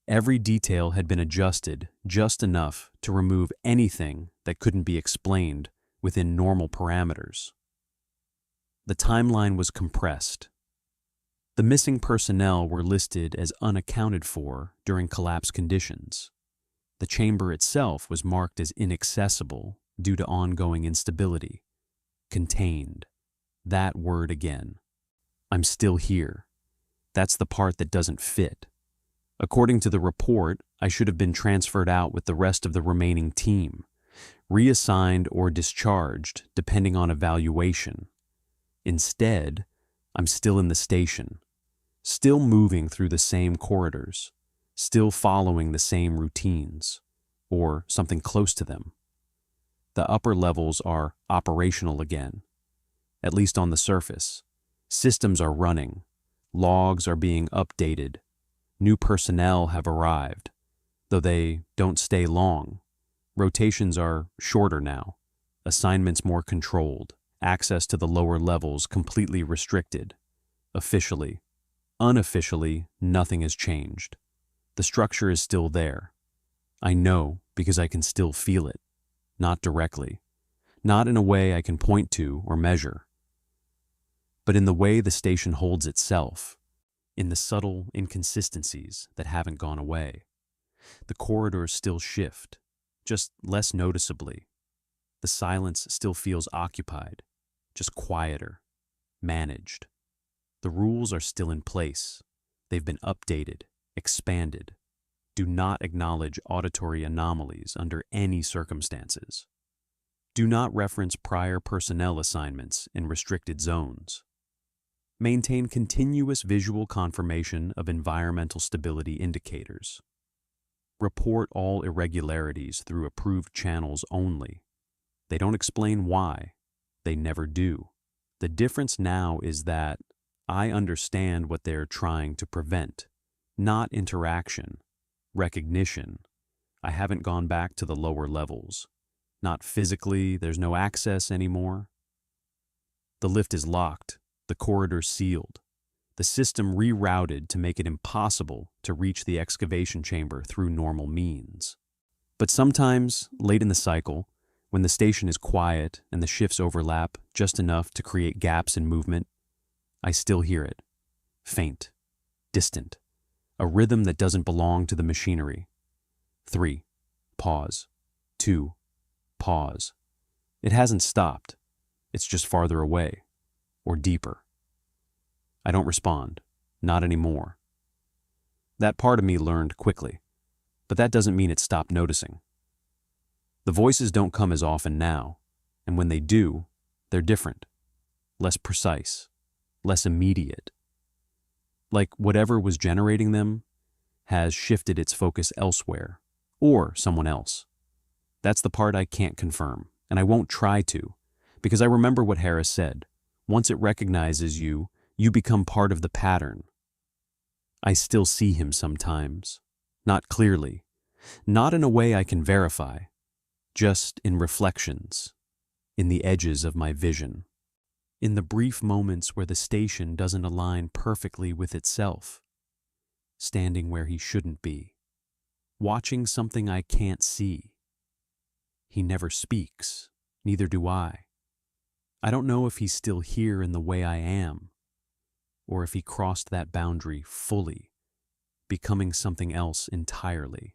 Every detail had been adjusted just enough to remove anything that couldn't be explained within normal parameters. The timeline was compressed. The missing personnel were listed as unaccounted for during collapse conditions. The chamber itself was marked as inaccessible due to ongoing instability. Contained. That word again. I'm still here. That's the part that doesn't fit. According to the report, I should have been transferred out with the rest of the remaining team, reassigned or discharged depending on evaluation. Instead, I'm still in the station, still moving through the same corridors, still following the same routines, or something close to them. The upper levels are operational again, at least on the surface. Systems are running, logs are being updated, new personnel have arrived, though they don't stay long. Rotations are shorter now, assignments more controlled, access to the lower levels completely restricted. Officially, unofficially, nothing has changed. The structure is still there. I know because I can still feel it, not directly, not in a way I can point to or measure, but in the way the station holds itself, in the subtle inconsistencies that haven't gone away. The corridors still shift, just less noticeably. The silence still feels occupied, just quieter, managed. The rules are still in place. They've been updated, expanded. Do not acknowledge auditory anomalies under any circumstances. Do not reference prior personnel assignments in restricted zones. Maintain continuous visual confirmation of environmental stability indicators. Report all irregularities through approved channels only. They don't explain why. They never do. The difference now is that I understand what they're trying to prevent, not interaction, recognition. I haven't gone back to the lower levels. Not physically, there's no access anymore. The lift is locked, the corridor sealed, the system rerouted to make it impossible to reach the excavation chamber through normal means. But sometimes, late in the cycle, when the station is quiet and the shifts overlap just enough to create gaps in movement, I still hear it. Faint, distant, a rhythm that doesn't belong to the machinery. 3. Pause. 2. Pause. It hasn't stopped. It's just farther away, or deeper. I don't respond. Not anymore. That part of me learned quickly, but that doesn't mean it stopped noticing. The voices don't come as often now, and when they do, they're different, less precise, less immediate. Like whatever was generating them has shifted its focus elsewhere, or someone else. That's the part I can't confirm, and I won't try to, because I remember what Harris said. Once it recognizes you, you become part of the pattern. I still see him sometimes, not clearly, not in a way I can verify, just in reflections, in the edges of my vision, in the brief moments where the station doesn't align perfectly with itself, standing where he shouldn't be, watching something I can't see. He never speaks, neither do I. I don't know if he's still here in the way I am, or if he crossed that boundary fully, becoming something else entirely.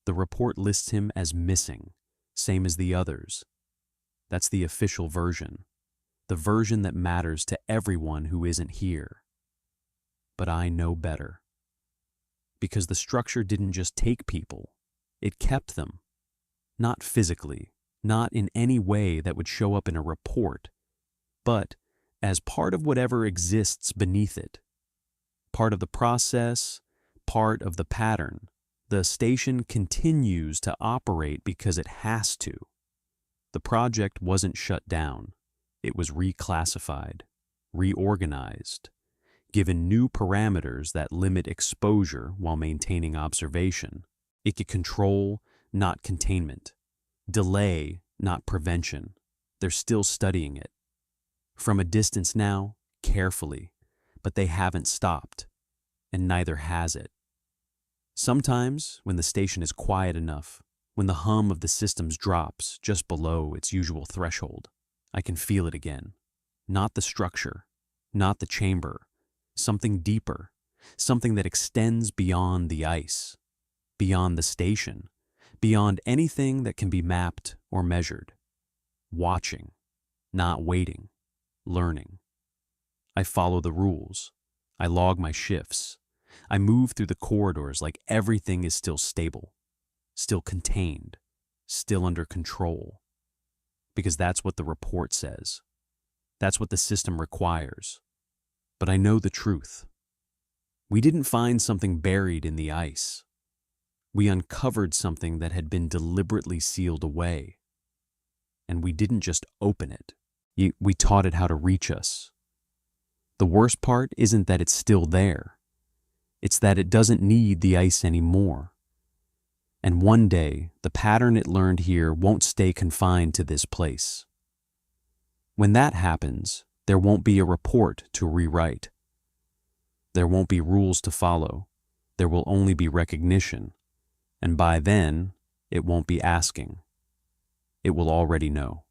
The report lists him as missing, same as the others. That's the official version, the version that matters to everyone who isn't here. But I know better. Because the structure didn't just take people, it kept them. Not physically, not in any way that would show up in a report, but as part of whatever exists beneath it. Part of the process, part of the pattern. The station continues to operate because it has to. The project wasn't shut down. It was reclassified, reorganized, given new parameters that limit exposure while maintaining observation. It could control, not containment. Delay, not prevention. They're still studying it. From a distance now, carefully, but they haven't stopped, and neither has it. Sometimes, when the station is quiet enough, when the hum of the systems drops just below its usual threshold, I can feel it again. Not the structure, not the chamber, something deeper, something that extends beyond the ice, beyond the station, beyond anything that can be mapped or measured. Watching, not waiting, learning. I follow the rules. I log my shifts. I move through the corridors like everything is still stable, still contained, still under control. Because that's what the report says. That's what the system requires. But I know the truth. We didn't find something buried in the ice. We uncovered something that had been deliberately sealed away. And we didn't just open it. We taught it how to reach us. The worst part isn't that it's still there. It's that it doesn't need the ice anymore. And one day, the pattern it learned here won't stay confined to this place. When that happens, there won't be a report to rewrite. There won't be rules to follow. There will only be recognition. And by then, it won't be asking. It will already know.